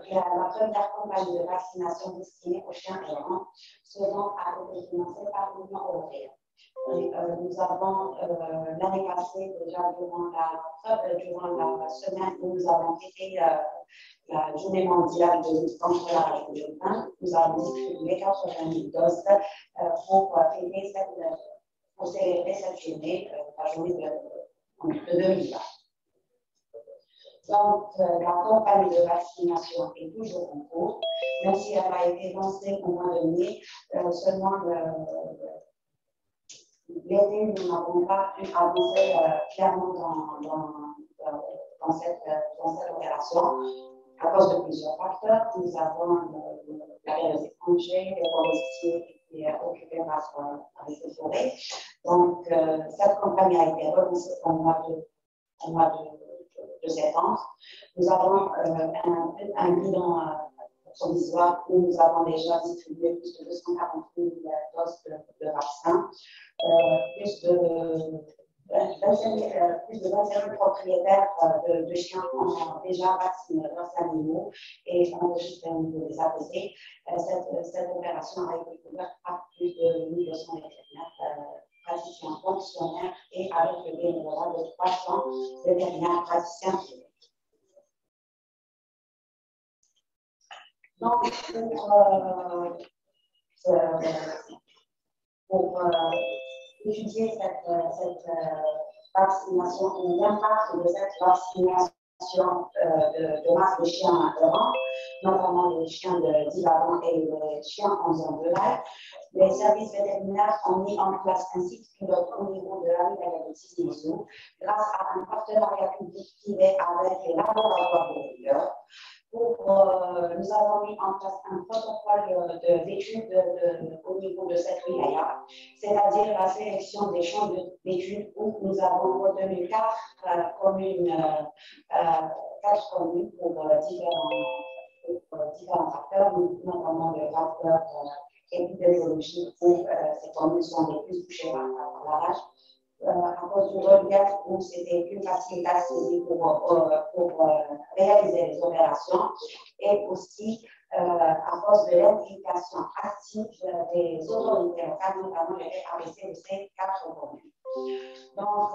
première campagne de vaccination destinée aux chiens errants. Ce don a été financé par l'Union européenne. Nous avons l'année passée, déjà durant la semaine où nous avons fêté la journée mondiale de lutte contre la rage du pain, nous avons distribué 80 000 doses pour célébrer cette journée, la journée de 2020. Donc, la campagne de vaccination est toujours en cours, même si elle a été lancée au mois de mai, seulement l'été, nous n'avons pas pu avancer clairement dans cette opération à cause de plusieurs facteurs. Nous avons la période des congés, les forestiers qui étaient occupés par les forêts. Donc, cette campagne a été relancée au mois de septembre. Nous avons un bilan provisoire où nous avons déjà distribué plus de 240 000 doses de vaccins, plus de 25 000 propriétaires de chiens ont déjà vacciné leurs animaux et enregistré au niveau des APC. Cette opération a été couverte par plus de 1200 vétérinaires praticiens fonctionnaires et avec le bénévolat de 300 vétérinaires praticiens privés. Donc, pour étudier cette vaccination et l'impact de cette vaccination de masse de chiens errants, notamment les chiens de 10 ans et les chiens en zone rurale, les services vétérinaires ont mis en place un site pilote au niveau de la ville de Tizi-Ouzou grâce à un partenariat public-privé avec les laboratoires de rigueur. Nous avons mis en place un protocole d'études au niveau de cette wilaya, c'est-à-dire la sélection des champs d'études où nous avons retenu 4 communes pour différents facteurs, notamment le facteur épidémiologique où ces communes sont les plus touchées par la rage. À cause du relief où c'était plus facile d'accéder pour réaliser les opérations et aussi à cause de l'implication active des autorités locales, notamment les APC de ces 4 communes. Donc,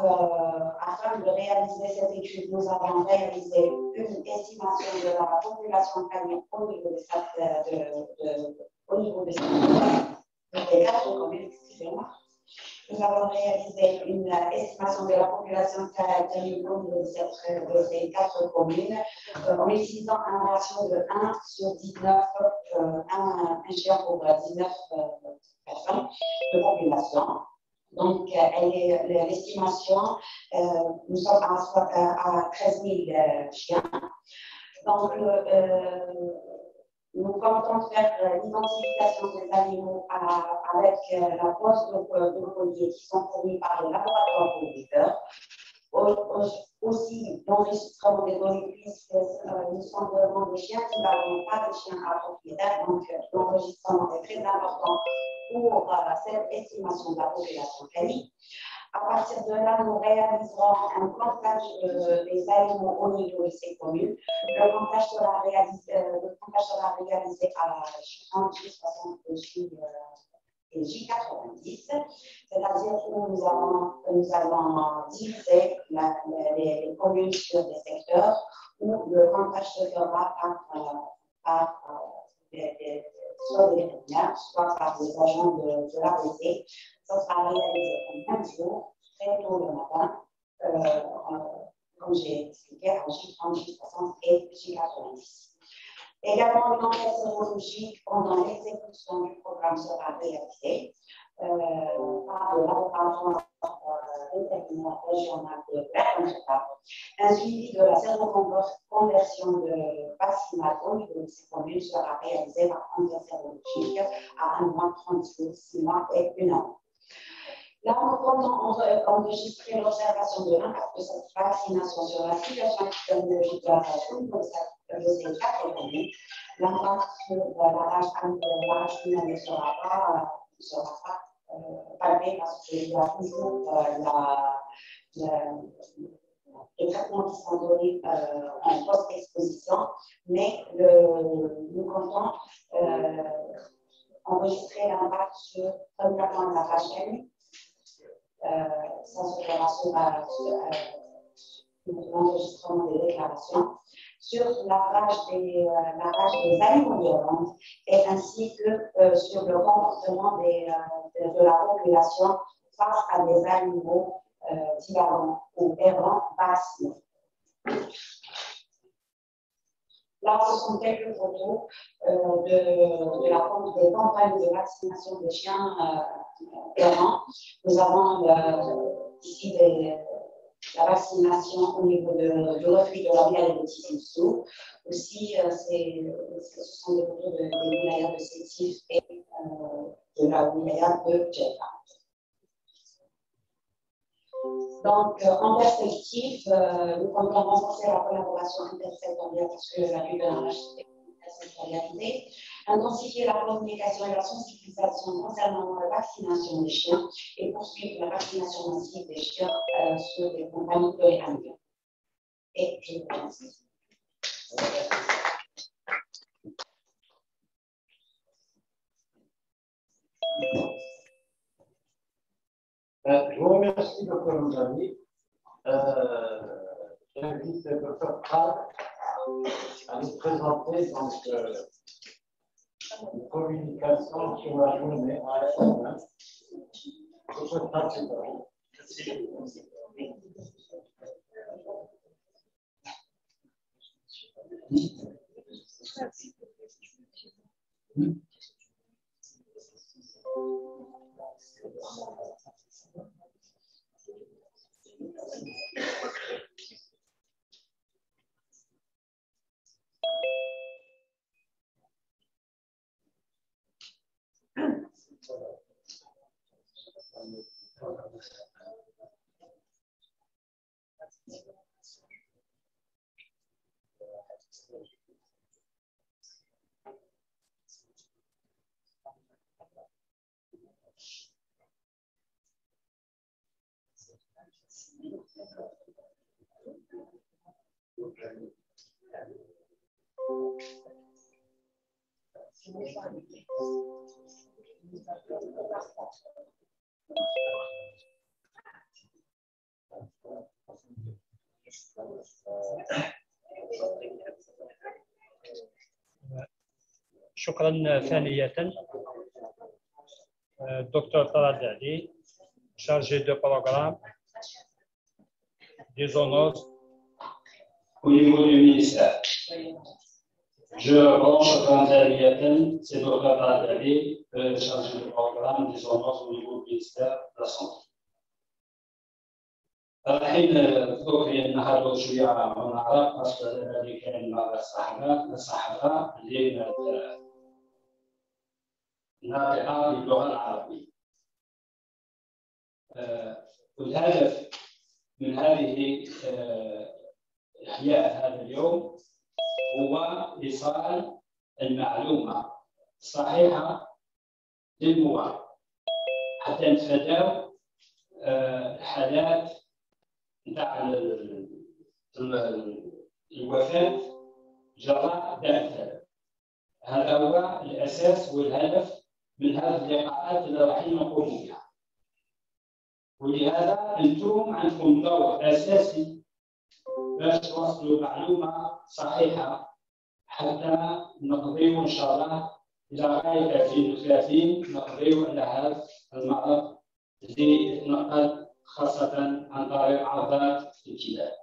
afin de réaliser cette étude, nous avons réalisé une estimation de la population canine au niveau de ces 4 communes, excusez-moi. Nous avons réalisé une estimation de la population canine au niveau de ces 4 communes en utilisant un ratio de 1 sur 19, un chien pour 19 personnes de population. Donc, l'estimation, nous sommes à 13 000 chiens. Donc, nous comptons faire l'identification des animaux avec la pose de colliers qui sont fournis par les laboratoires producteurs. aussi l'enregistrement des données, puisque nous sommes vraiment des chiens, nous n'avons pas de chiens à propriétaire, donc l'enregistrement est très important pour cette estimation de la population canine. À partir de là, nous réaliserons un comptage des animaux au niveau de ces communes. Le comptage sera réalisé à J30, J60 et J90, c'est-à-dire où nous allons diviser les communes sur des secteurs où le comptage se fera soit des vétérinaires, soit par des agents de l'APC. Ça sera réalisé en 15 jours, très tôt le matin, comme j'ai expliqué, en J30, J60 et J90. Également, une enquête sérologique pendant l'exécution du programme sera réalisée par le laboratoire vétérinaire régional de Berlin, un suivi de la séroconversion de vaccinale au niveau de ces communes sera réalisé par enquête sérologique à 1 mois, 30 jours, 6 mois et 1 an. Là, nous comptons enregistrer l'observation de l'impact de cette vaccination sur la situation épidémiologique de la région de ces 4 communes. L'impact sur la rage humaine ne sera pas palpé parce qu'il y a toujours les traitements qui sont donnés en post-exposition, mais nous comptons enregistrer l'impact sur premièrement la rage humaine. Ça se fera sur l'enregistrement des déclarations, sur la rage des animaux violents et ainsi que sur le comportement de la population face à des animaux divagants ou errants vaccinés. Là, ce sont quelques photos des campagnes de vaccination des chiens errants. Nous avons ici la vaccination au niveau du refuge de l'Orient et de Tissou. Aussi, ce sont des photos des wilayas de Sétif et de la wilaya de Djeddah. Donc, en perspective, nous comptons renforcer la collaboration intersectorielle parce que la lutte de la rage est une intersectorialité, intensifier la communication et la sensibilisation concernant la vaccination des chiens et poursuivre la vaccination massive des chiens sur des compagnies de réanimateurs. Et je vous remercie. Je vous remercie, Dr. Mouzami. J'invite le Dr. Pratt à nous présenter donc, une communication sur la journée ASM. Dr. Pratt, c'est à vous. شكرا ثانية دكتور طلال علي chargé de programme des zoonoses au niveau du ministère. Je rends شكرا ثانية c'est Dr طلال علي chargé de programme des zoonoses au niveau du ministère de la Santé. الحين ذكري ان هذا شويه من عرب خاصه اللي كان مع الصحافه اللي ناطقه باللغه العربيه. والهدف من هذه إحياء هذا اليوم هو إيصال المعلومة الصحيحة للمواطن حتى نتفاداو الحالات نتاع الوفاة جراء داء الثلج. هذا هو الأساس والهدف من هذه اللقاءات اللي رايحين نقوموا بها. ولهذا أنتم عندكم دور أساسي باش توصلوا معلومة صحيحة حتى نقضيو إن شاء الله إلى غاية 2030 نقضيو على هذا المرض اللي يتنقل خاصة عن طريق عضلات الكلاب.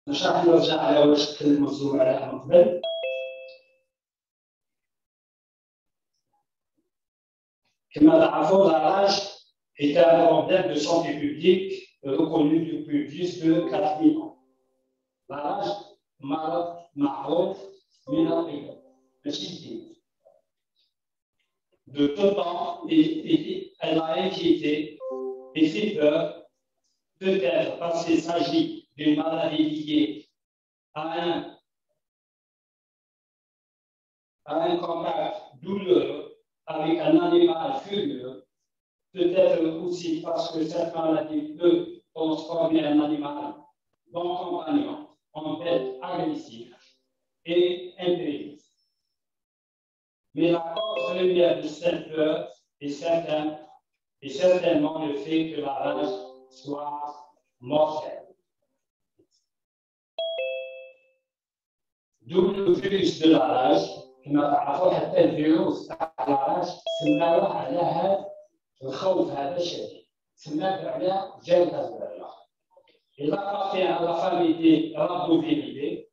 مش راح نرجع على واش تكلموا على من قبل. كما تعرفوا l'âge est un problème de santé publique reconnu depuis plus de 4000 ans. L'âge مرض معروف من القدم ماشي جديد. De tout temps, elle a inquiété et fait peur, peut-être parce qu'il s'agit d'une maladie liée à un contact douloureux avec un animal furieux, peut-être aussi parce que cette maladie peut transformer un animal bon compagnon en bête agressive et imprévisible. Mais la cause première de cette peur est certainement le fait que la rage soit mortelle. D'où le virus de la rage, كما تعرفوا حتى الفيروس تاع الرج سماوه على هذا الخوف هذا الشديد، سماه على جلد الزرع. إذا appartient à la famille Rhabdoviridae.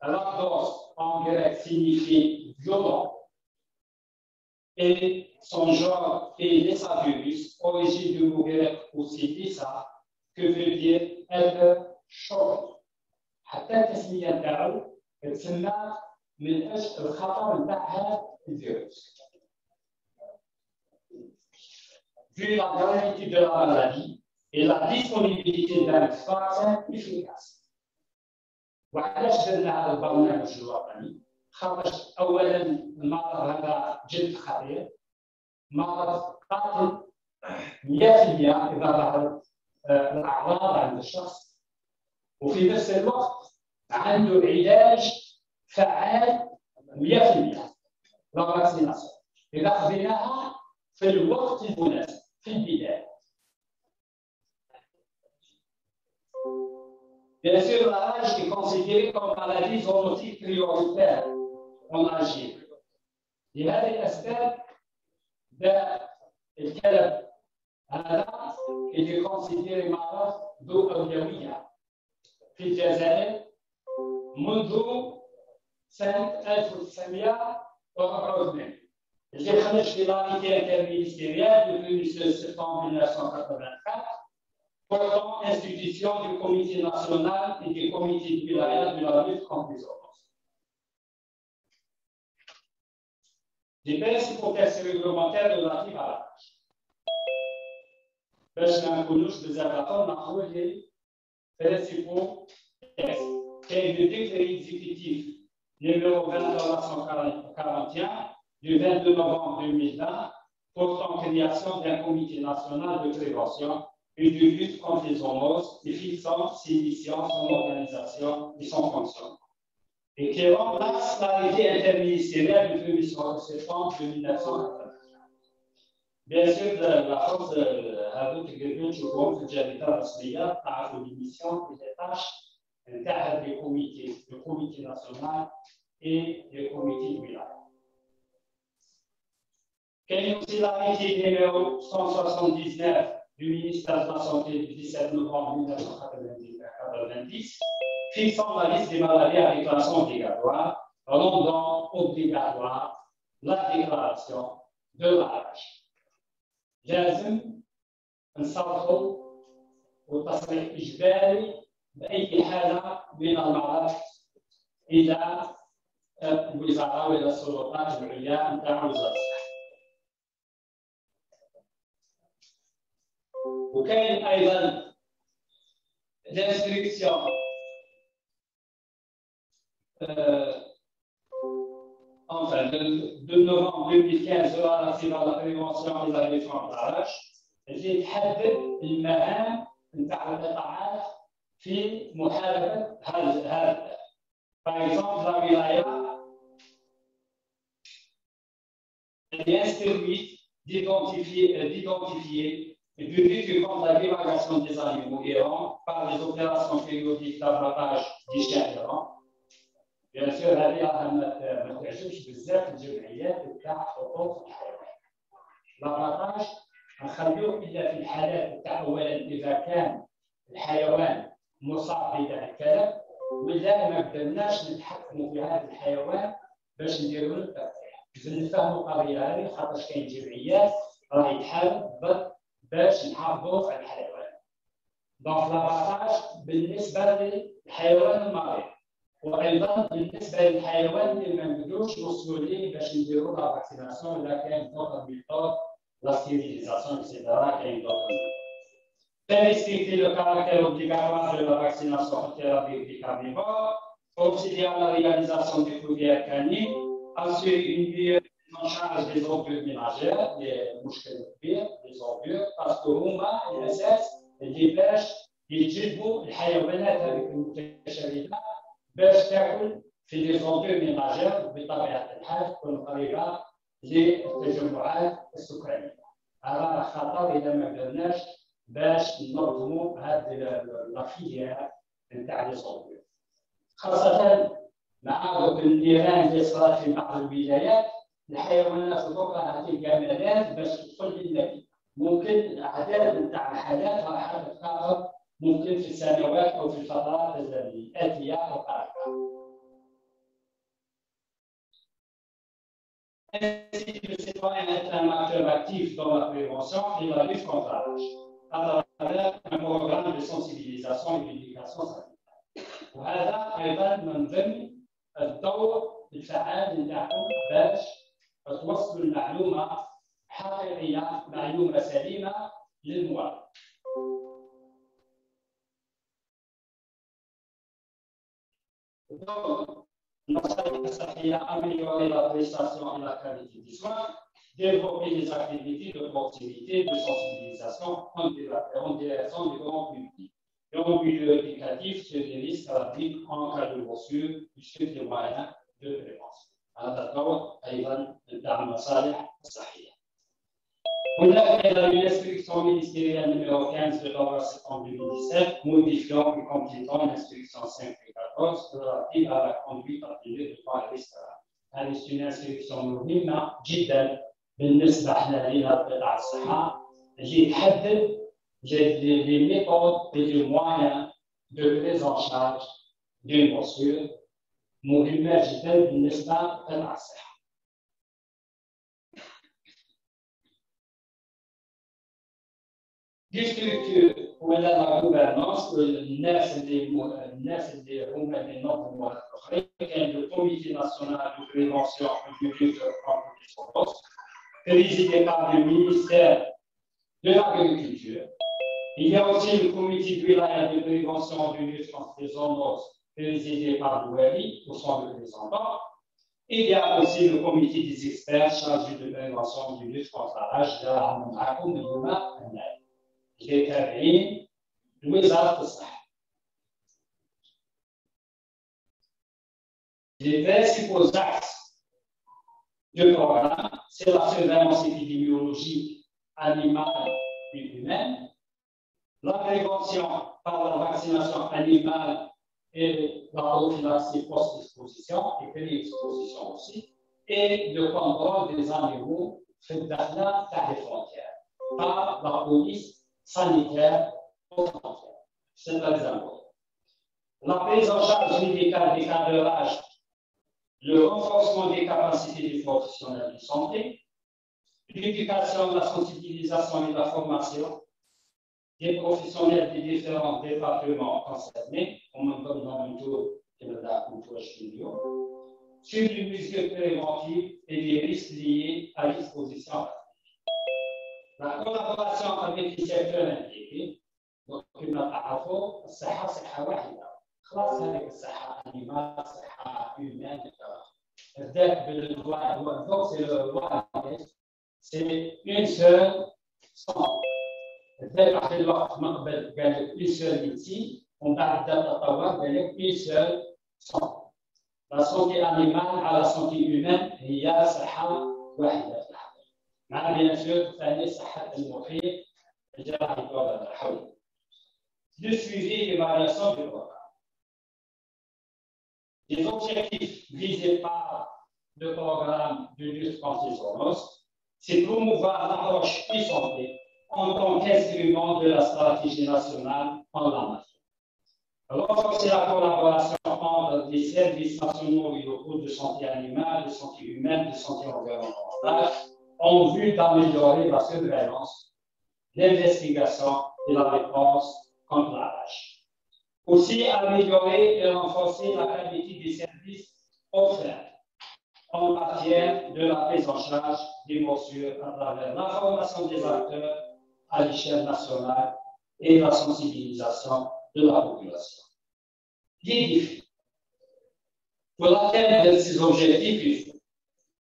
Rhabdos en grec signifie violent et son genre est Lessavirus, origine du mot grec aussi Lissa, que veut dire être chaud. حتى التسمية نتاعو تسمى من أجل الخطر نتاع هذا الفيروس. Vu la gravité de la maladie et la disponibilité d'un vaccin efficace. وعلاش درنا هذا البرنامج الوطني؟ خاطر أولاً المرض هذا جد خطير، مرض قاتل 100% إذا ظهرت الأعراض عند الشخص، وفي نفس الوقت عنده علاج فعال 100% لا فاكسيناسيون إذا خذيناها في الوقت المناسب في البداية. Bien sûr, la rage est considérée comme maladie zoonotique prioritaire en Algérie. لهذه الأسباب الكلب هذا est considéré مرض ذو أولوية في الجزائر منذ سنة 1984 اللي خرج في l'arrêté interministériel du 1er septembre 1984 portant institution du Comité national et du Comité de wilaya de la lutte contre les zoonoses. Les principaux textes réglementaires relatifs à la rage. باش ما نكونوش بزاف ناخذ les principaux textes. C'est le décret exécutif numéro 2341 du 22 novembre 2020 portant création d'un comité national de prévention et de lutte contre les zoonoses et fixant ses missions, son organisation et son fonctionnement. Et qui remplace l'arrêté interministériel du 1er septembre 1980. Bien sûr, la force هذوك اللي تشوفوهم في الجريدة الرسمية تعرفوا l'émission et les tâches نتاع le comité national et le comité de wilaya. Quel est aussi l'arrêté numéro 179 du ministère de la Santé du 17 novembre 1990 fixant la liste des maladies à déclaration obligatoire, rendant obligatoire la déclaration de la rage. لازم نصرفوا وتصريح إجباري بأي حالة من المرض إلى الوزارة وإلى السلطات العليا نتاع وزارة الصحة. وكاين ايضا l'instruction enfin de novembre 2015 relative à la prévention et la défense de la rage اللي تحدد المهام نتاع القطاعات في محاربه هذا par exemple la wilaya est instruite d'identifier et de lutter contre la divagation des animaux errants par les opérations périodiques d'abattage des chiens errants. Bien sûr, هذه ما تعجبش بزاف الجمعيات بتاع حقوق الحيوان. الاباتاج نخلوه الا في الحالات بتاع اولا اذا كان الحيوان مصاب بهذا الكلام ولا ما قدرناش نتحكموا في هذا الحيوان باش نديروا له التقطيع. لازم نفهموا القضيه هذه خاطر كاين جمعيات راهي تحارب باش نحافظوا على الحيوان. دونك لاباتاج بالنسبه للحيوان المريض وايضا بالنسبه للحيوان اللي ما نقدروش نوصلوا ليه باش نديروا لا فاكسيناسيون ولا كاين دوطر ميثود لا ستيريليزاسيون اكسيتيرا كاين دوطر. Respecter le caractère obligatoire de la vaccination anti-rabies des carnivores, obséder à la réalisation des fouilles canines, assurer une meilleure prise en charge des ordures ménagères, les mouches les ordures, parce que هما الاساس اللي باش يجيبوا الحيوانات هذيك المتشردة باش تاكل في لي زوندور ميناجير بطبيعه الحال تكون قريبه للتجمعات السكانيه. على خاطر اذا ما قدرناش باش ننظموا هذه لا فيليير نتاع لي زوندور خاصه مع النيران اللي صارت في بعض الولايات الحيوانات الأخرى تلقى ملاذ باش تدخل للنبي. ممكن الاعداد نتاع الحالات راح تتفاوت ممكن في السنوات او في الفترات الاتيه او قريبه. Ainsi, le citoyen est un acteur actif dans la prévention et la lutte contre la rage à travers un programme de sensibilisation et d'éducation sanitaire. وهذا ايضا من ضمن الدور الفعال نتاعكم باش توصلوا المعلومه حقيقيه معلومه سليمه للمواطن. Notre stratégie a amélioré la prestation et la qualité des soins, développer des activités de proximité, de sensibilisation en direction du grand public. Et en milieu éducatif, sur les risques rapides en cas de blessure, sur les moyens de prévention. هذا الدور أيضا نتاع المصالح الصحية. هناك أيضا une instruction ministérielle numéro 15 de la septembre 2017 modifiant et complétant l'instruction 514 relative à la conduite à tenue devant le restaurant. هذه une instruction مهمة جدا بالنسبة لنا لقطاع الصحة اللي تحدد les méthodes et les moyens de prise en charge d'une blessure مهمة جدا بالنسبة لقطاع الصحة. دي ستركتور ولا لا غوفرنانس الناس اللي هما اللي ينظموا هذا الاخرين كاين لو كوميتي ناسيونال دو بريفونسيون دو لوت كونتر لي سوبوس présidé par le ministère de l'Agriculture. Il y a aussi le comité de wilaya de prévention de lutte contre les zoonoses présidé par le WALI au son représentant. Il y a aussi le comité des experts chargé de prévention de lutte contre la rage de la معكم اليوم اللي تابعين لوزارة الصحة. Les principaux axes du programme, c'est la surveillance épidémiologique animale et humaine, la prévention par la vaccination animale et la prophylaxie post-exposition et pré-exposition aussi, et le contrôle des animaux fait dans les frontières par la police sanitaire aux frontières. C'est par exemple la prise en charge médicale des cas de rage, le renforcement des capacités des professionnels de santé, l'éducation, la sensibilisation et la formation des professionnels des différents départements concernés, on me donne dans le tour sur les mesures préventives et les risques liés à l'exposition. La collaboration avec les secteurs impliqués, donc كما تعرفوا الصحة صحة واحدة، خلاص هذيك الصحة animale، صحة humaine، ذاك بالدواء donc c'est le OMS، c'est une seule santé. ذاك واحد الوقت من قبل قال لك une seule médecine، ومن بعد بدا تطور قال لك une seule santé. La santé animale à la santé humaine هي صحة واحدة في الحقيقة. مع bien sûr ثاني صحة المحيط الجراحي حوله. Le suivi et l'évaluation du programme. Les objectifs visés par le programme de lutte contre les zoonoses, c'est promouvoir l'approche e-santé en tant qu'instrument de la stratégie nationale en la matière. Renforcer la collaboration entre les services nationaux et locaux de santé animale, de santé humaine, de santé environnementale, en vue d'améliorer la surveillance, l'investigation et la réponse contre la rage. Aussi, améliorer et renforcer la qualité des services offerts en matière de la prise en charge des morsures à travers l'information des acteurs à l'échelle nationale et la sensibilisation de la population. Les défis. Pour atteindre ces objectifs, il faut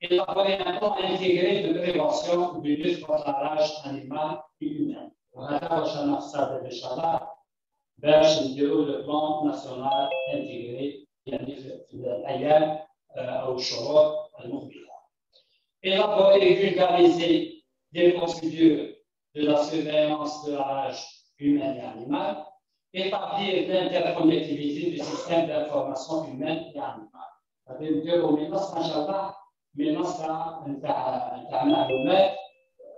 élaborer un plan intégré de prévention ou de lutte contre la rage animale et humaine. وهذا واش نقصد ان شاء الله باش نديروا لو بلان ناسيونال انتيغري يعني في الايام او الشهور المقبله. Élaborer et vulgariser des procédures de la surveillance de la rage humaine et animale, établir l'interconnectivité du système d'information humaine et animale. غادي نديروا منصه ان شاء الله منصه نتاع معلومات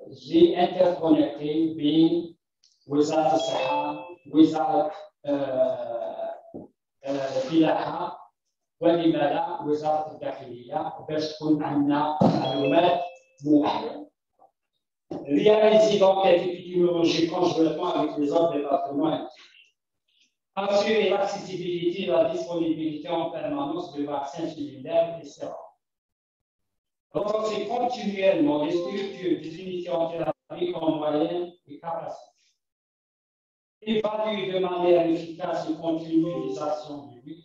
اللي انتركونيكتي بين وزاره الصحه وزاره الفلاحه ولما لا وزاره الداخليه باش تكون عندنا معلومات موحده. Réaliser l'enquête épidémiologique conjointement avec les autres départements. Assurer l'accessibilité et la disponibilité en permanence de vaccins similaires et sérums. Renforcer continuellement les structures des unités antitéraphiques en moyenne et capacité. Évaluer de manière efficace et continue les actions du but.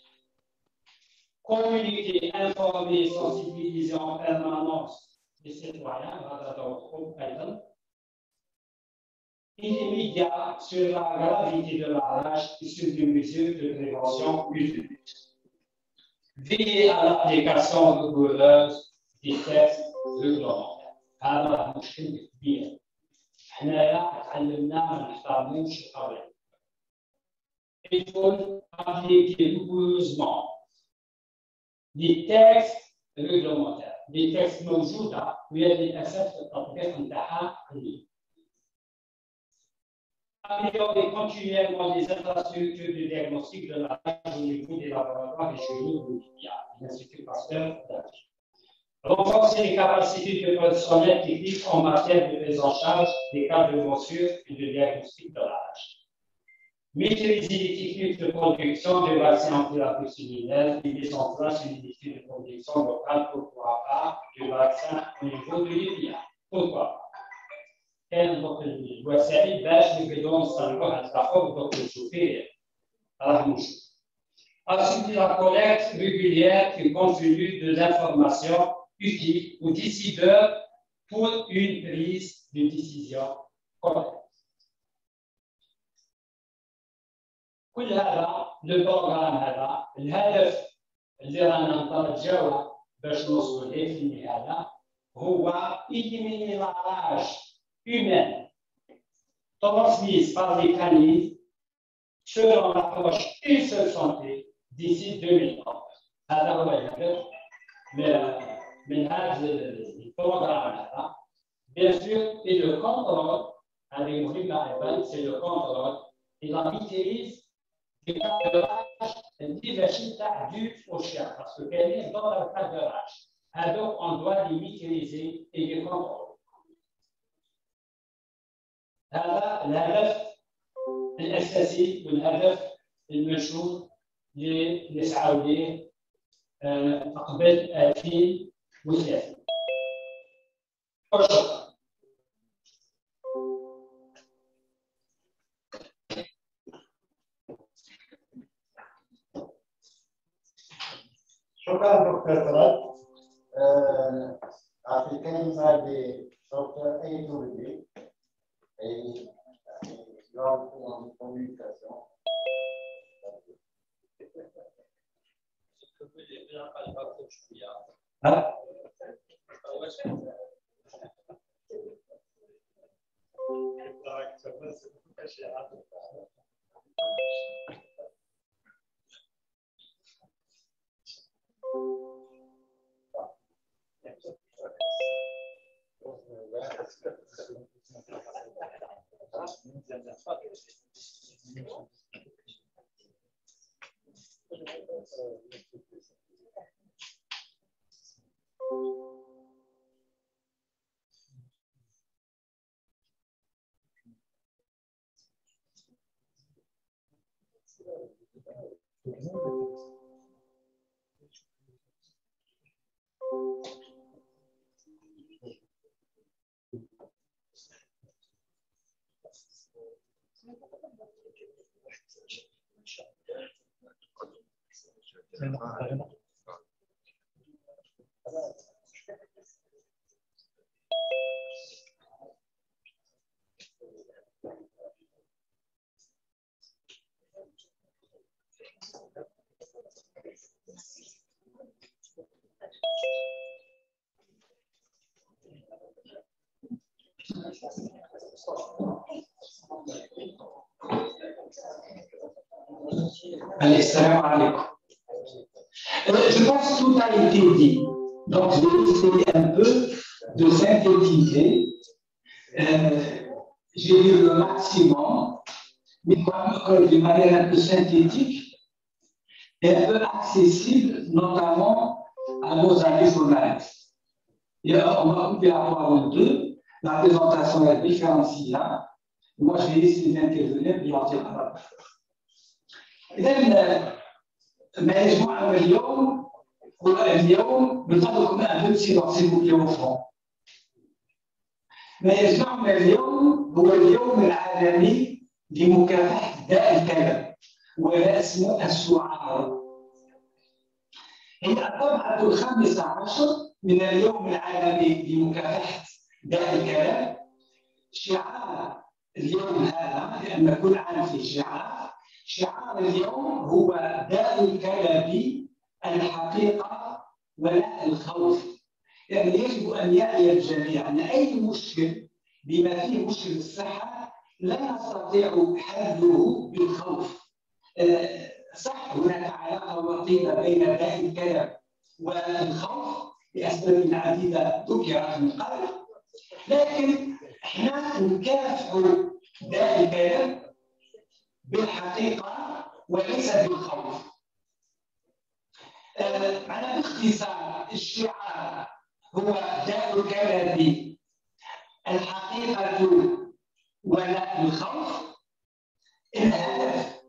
Communiquer, informer et sensibiliser en permanence les citoyens, et les médias sur la gravité de la rage et sur des mesures de prévention utiles. Veiller à l'application rigoureuse des textes réglementaires. هذا مشكل كبير. حنايا تعلمنا ما نحترموش القوانين. Il faut appliquer rigoureusement les textes réglementaires. Les textes موجودة وهي للأسف التطبيق نتاعها قليل. Améliorer continuellement les infrastructures de diagnostic de la rage au niveau des laboratoires régionaux de l'Institut Pasteur d'Alger. Renforcer les capacités de personnel technique en matière de prise en charge des cas de morsure et de diagnostic de la rage. Maîtriser les techniques de production de vaccins anti-rapide similaires et les en place une unité de production locale, pourquoi pas, de vaccins au niveau de l'IPIA. Pourquoi pas? كان الوسائل باش نقدروا نصنعوا هذا التحول دوك نشوفيه راح نشوف. Assurer la collecte régulière et continue de l'information utile aux décideurs pour une prise de décision correcte. كل هذا البروغرام هذا الهدف اللي رانا نترجاوه باش نوصلوا ليه في النهايه هو éliminer la rage humaine transmise par les canines selon l'approche une seule santé d'ici 2030. هذا هو الهدف من هذا البروغرام هذا. Bien sûr, et le contrôle, هذه مهمة أيضا, c'est le contrôle et la maîtrise des cas de rage diverses dues au chien, parce que quelqu'un dans le cas de rage. Alors, on doit les maîtriser et les contrôler. هذا الهدف الأساسي والهدف المشهور اللي نسعى ليه قبل 2030. شكرا دكتور طلعت. أعطي كلمة لدكتور أيدو بدري et grande en communication. Allez, salam alaikum. Je pense que tout a été dit. Donc, je vais essayer un peu de synthétiser. J'ai dit le maximum, mais d'une manière un peu synthétique et un peu accessible, notamment à nos amis journalistes. Et on va couper la parole en deux. La présentation est différenciée. Moi, je vais essayer d'intervenir et en dire à إذا مجموعة اليوم بنطلق أهم سينوسيبو اليوم ما يجمعنا اليوم هو اليوم العالمي لمكافحة داء الكلى ولا اسمه السعار. هي الطبعة ال15 من اليوم العالمي لمكافحة داء الكلى. شعار اليوم هذا لأن كل عام في شعار اليوم هو داء الكلى الحقيقة ولا الخوف. يعني يجب أن يعي الجميع أن أي مشكل بما فيه مشكل الصحة لا نستطيع حله بالخوف. صح هناك علاقة وطيدة بين داء الكلى والخوف لأسباب عديدة ذكرت من قبل، لكن احنا نكافح داء الكلى بالحقيقة وليس بالخوف. معنى باختصار الشعار هو داء الكلى الحقيقة ولا الخوف. الهدف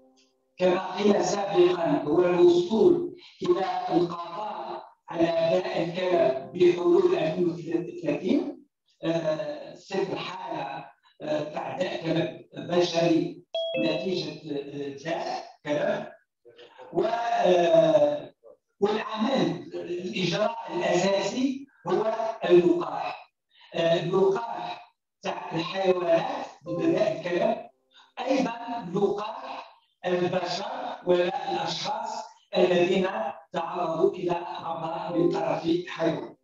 كما قيل سابقا هو الوصول إلى القضاء على داء الكلى بحلول 2030. صفر حالة تاع داء كلى بشري نتيجة داء كلى. والعمل الإجراء الأساسي هو اللقاح. اللقاح تاع الحيوانات ضد داء الكلى، أيضا لقاح البشر ولا الأشخاص الذين تعرضوا إلى أمراض من طرف حيوان.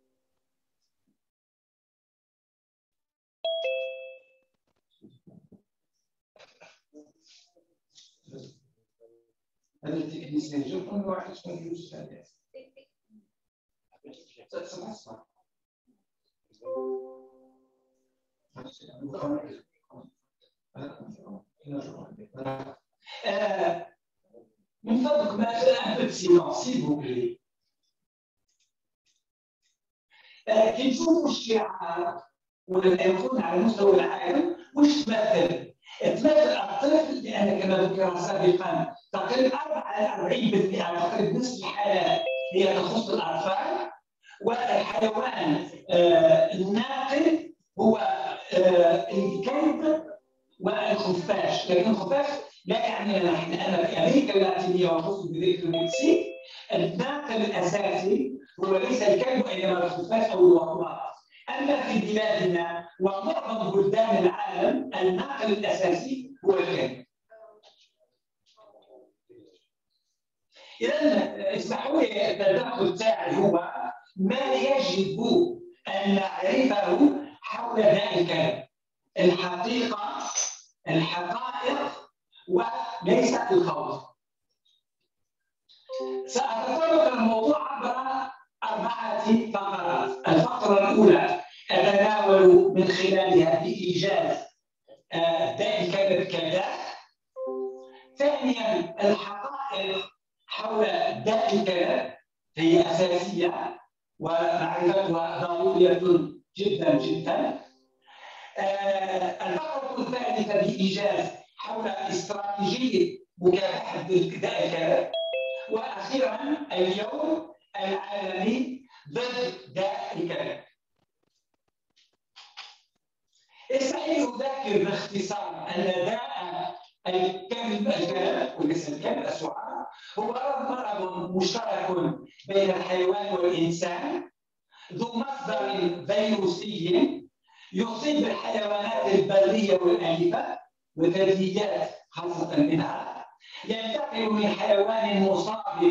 هذا التكنيسيان جدا واحد شكون يوجد هذا من فضلك ما un peu de silence s'il vous plaît. كي نشوفوا الشعار ولا يكون على مستوى العالم واش تمثل؟ تمثل الطفل لان كما ذكر سابقا تقريبا 44% تقريبا نصف الحالات هي تخص الاطفال، والحيوان الناقل هو الكلب والخفاش. لكن الخفاش لا يعني نحن، انا في امريكا اللاتينيه وخصوصا في المكسيك الناقل الاساسي هو ليس الكلب وانما الخفاش او الوطواط. اما في بلادنا ومعظم بلدان العالم الناقل الاساسي هو الكلب. اذا اسمحوا لي التدخل تاعي هو ما يجب ان نعرفه حول داء الكلب، الحقيقه، الحقائق وليس الخوف. سأتطرق الموضوع عبر 4 فقرات. الفقرة الأولى أتناول من خلالها بإيجاز داء الكلب كداء. ثانيا الحقائق حول داء الكلب هي أساسية ومعرفتها ضرورية جدا جدا. الفقرة الثالثة بإيجاز حول استراتيجية مكافحة داء الكلب. وأخيرا اليوم العالمي ضد داء الكلب. اسمح لي أذكر باختصار أن داء الكلب وليس الكلب السعار هو مرض مشترك بين الحيوان والإنسان ذو مصدر فيروسي يصيب الحيوانات البرية والأليفة والثدييات خاصة منها، ينتقل من حيوان مصاب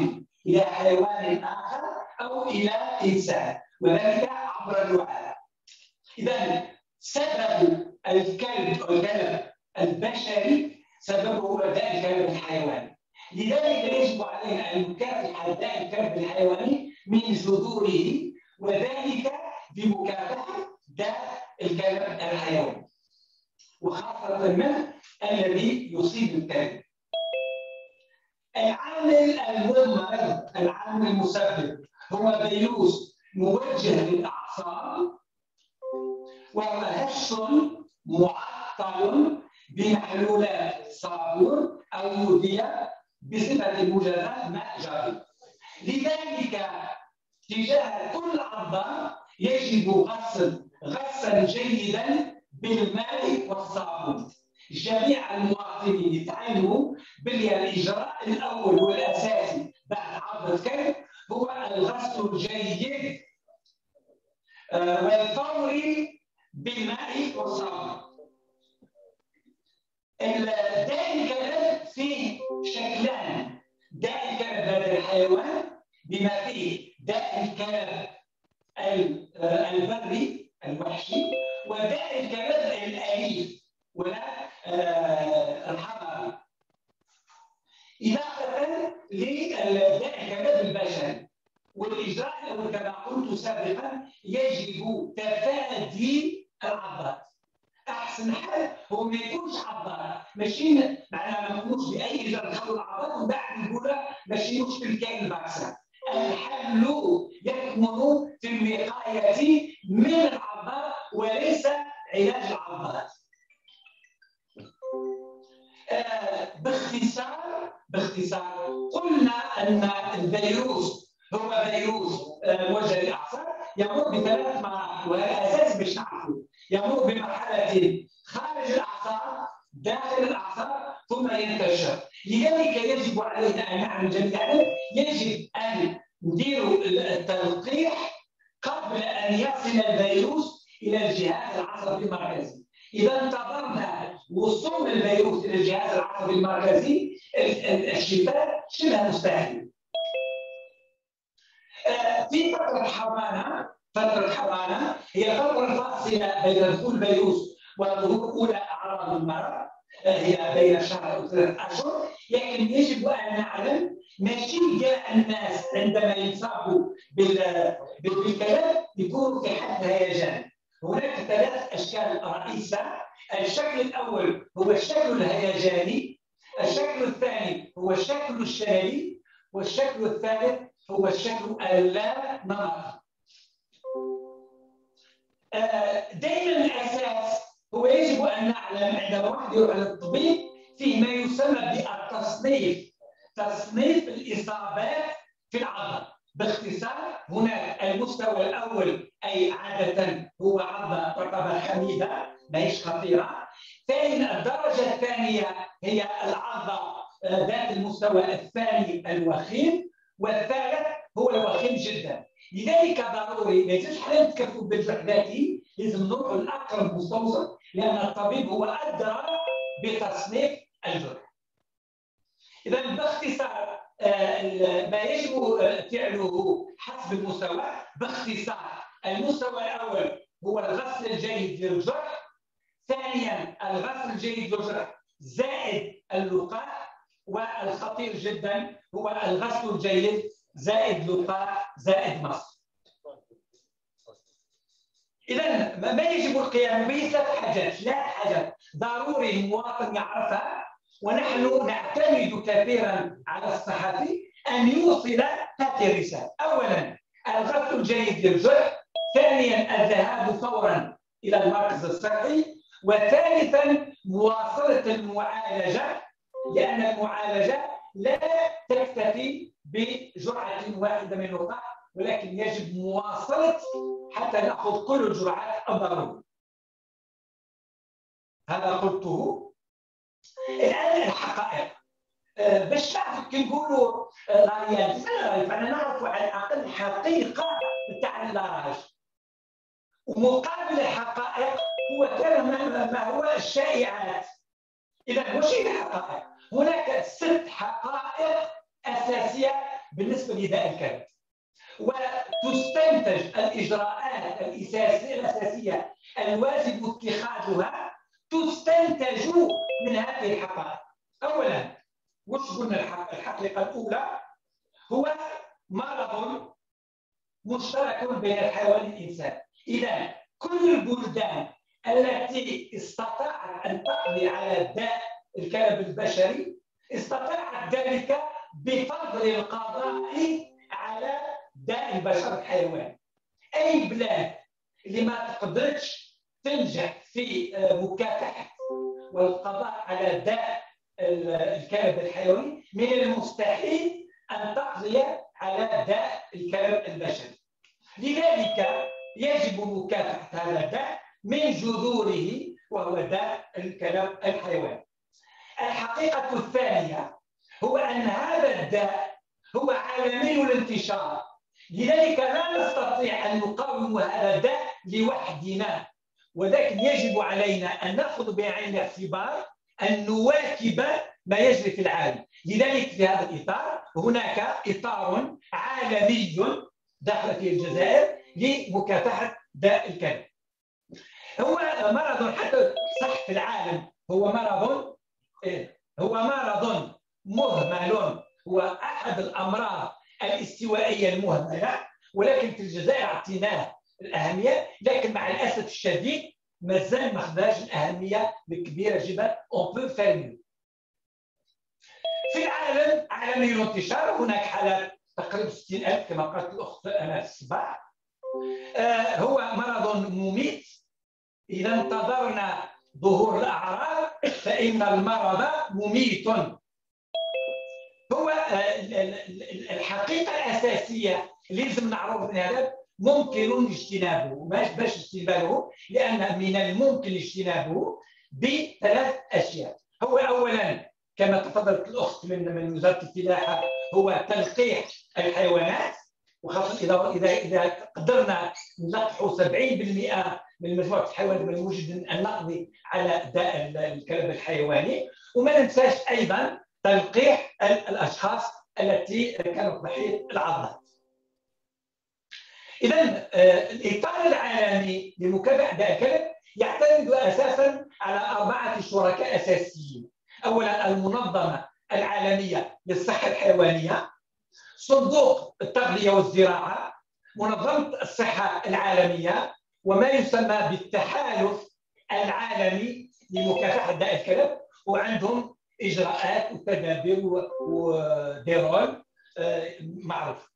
إلى حيوان آخر أو إلى إنسان وذلك عبر اللعاب. إذا سبب الكلب البشري سببه هو داء الكلب الحيواني. لذلك يجب علينا أن نكافح داء الكلب الحيواني من جذوره وذلك بمكافحة داء الكلب الحيواني وخاصة من الذي يصيب الكلب. العامل المضمر، العامل المسبب هو فيروس موجه للأعصاب وهو هش معطل بمحلولات صابون أو يودية بصفة المجرد ماء جاري. لذلك تجاه كل عضة يجب غسلا جيدا بالماء والصابون. جميع المواطنين يتعلموا باللي الإجراء الأول والأساسي بعد عضة الكلب هو الغسل الجيد والفوري بالماء والصابون. داء الكلب فيه شكلان: داء الكلب لدى الحيوان بما فيه داء الكلب البري الوحشي وداء الكلب الأليف ولا الحضري، إضافة لداء الكلب البشري. والإجراء الأول كما قلت سابقا يجب تفادي العضات. أحسن حل هو ما يكونش عضات، ماشي معناها ما نقولوش بأي إجراء نخلوا العضات ومن بعد نقولوا ماشي مشكل كاين الفاكسان. الحل يكمن في الوقاية من العضات وليس علاج العضات. باختصار قلنا أن الفيروس هو فيروس موجه للأعصاب يمر ب3 مراحل وهذا أساس باش نعرفوا. يمر بمرحلة خارج الأعصاب، داخل الأعصاب، ثم ينتشر. لذلك يجب علينا أن نعلم جميعا يجب أن ندير التلقيح قبل أن يصل الفيروس إلى الجهاز العصبي المركزي. إذا انتظرنا وصول الفيروس إلى الجهاز العصبي المركزي الشفاء شبه مستحيل. في فترة حضانة هي الفترة الفاصلة بين دخول الفيروس وظهور أولى أعراض المرض، هي بين شهر و3 أشهر. لكن يجب أن نعلم ماشي كاع الناس عندما يصابوا بالكلب يكونوا في حالة هيجان. هناك 3 أشكال رئيسة. الشكل الأول هو الشكل الهيجاني، الشكل الثاني هو الشكل الشللي، والشكل الثالث هو الشكل اللانمطي. دائما الأساس هو يجب أن نعلم عندما واحد يروح للطبيب فيه ما يسمى بالتصنيف، تصنيف الإصابات في العضلة. باختصار هناك المستوى الأول أي عادة هو عضلة تعتبر حميدة ماهيش خطيرة. ثانيا الدرجة الثانية هي العضلة ذات المستوى الثاني الوخيم، والثالث هو الوخيم جدا. لذلك ضروري ما يجوز حنا نتكفوا بالجرح ذاتي، لازم نروحوا لاقرب مستوصف، لان الطبيب هو ادرى بتصنيف الجرح. اذا باختصار ما يجب فعله حسب المستوى. باختصار المستوى الاول هو الغسل الجيد للجرح، ثانيا الغسل الجيد للجرح زائد اللقاح، والخطير جدا هو الغسل الجيد زائد لقاح زائد مص. اذا ما يجب القيام به ثلاث حاجات ضروري المواطن يعرفها، ونحن نعتمد كثيرا على الصحفي ان يوصل هذه الرساله. اولا الغسل الجيد للجرح، ثانيا الذهاب فورا الى المركز الصحي، وثالثا مواصله المعالجه، لان المعالجه لا تكتفي بجرعه واحده من اللقاح، ولكن يجب مواصله حتى ناخذ كل الجرعات الضروريه. هذا قلته. الان الحقائق باش نعرف كي نقولوا لا رياليتي، فانا نعرف على الاقل حقيقه تاع اللاراج، ومقابل الحقائق هو ما هو الشائعات. اذا واش هي الحقائق؟ هناك 6 حقائق اساسيه بالنسبه لداء الكبد، وتستنتج الاجراءات الاساسيه الواجب اتخاذها تستنتج من هذه الحقائق. اولا واش قلنا؟ الحقيقه الاولى هو مرض مشترك بين الحيوان والانسان. اذا كل البلدان التي استطاعت ان تقضي على داء الكلب البشري استطاعت ذلك بفضل القضاء على داء البشر الحيواني. اي بلاد اللي ما تقدرش تنجح في مكافحه والقضاء على داء الكلب الحيواني من المستحيل ان تقضي على داء الكلب البشري. لذلك يجب مكافحه هذا الداء من جذوره، وهو داء الكلب الحيواني. الحقيقه الثانيه هو ان هذا الداء هو عالمي الانتشار، لذلك لا نستطيع ان نقاوم هذا الداء لوحدنا، ولكن يجب علينا ان ناخذ بعين الاعتبار ان نواكب ما يجري في العالم. لذلك في هذا الاطار هناك اطار عالمي دخل فيه الجزائر لمكافحه داء الكلب. هو مرض حتى صح في العالم، هو مرض مهمل، هو احد الامراض الاستوائيه المهمله، ولكن في الجزائر اعطيناه الاهميه، لكن مع الاسف الشديد مازال ما خداش الاهميه الكبيره جدا. اون بو فير. في العالم عالمي الانتشار هناك حالات تقريبا 60,000 كما قالت الاخت امال الصباح. هو مرض مميت. اذا انتظرنا ظهور الاعراض فان المرض مميت. هو الحقيقه الاساسيه اللي لازم نعرف من هذا ممكن اجتنابه. باش اجتنابه؟ لان من الممكن اجتنابه بثلاث اشياء. هو اولا كما تفضلت الاخت من وزاره الفلاحه هو تلقيح الحيوانات، وخاصه اذا قدرنا نلقحوا 70% من مجموعه الحيوانات من الموجود ان نقضي على داء الكلب الحيواني. وما ننساش ايضا تلقيح الاشخاص التي كانوا ضحيه العضات. اذا الاطار العالمي لمكافحه داء الكلب يعتمد اساسا على 4 شركاء اساسيين. اولا المنظمه العالميه للصحه الحيوانيه، صندوق التغذيه والزراعه، منظمه الصحه العالميه، وما يسمى بالتحالف العالمي لمكافحه داء الكلب، وعندهم اجراءات وتدابير وديرول معروف.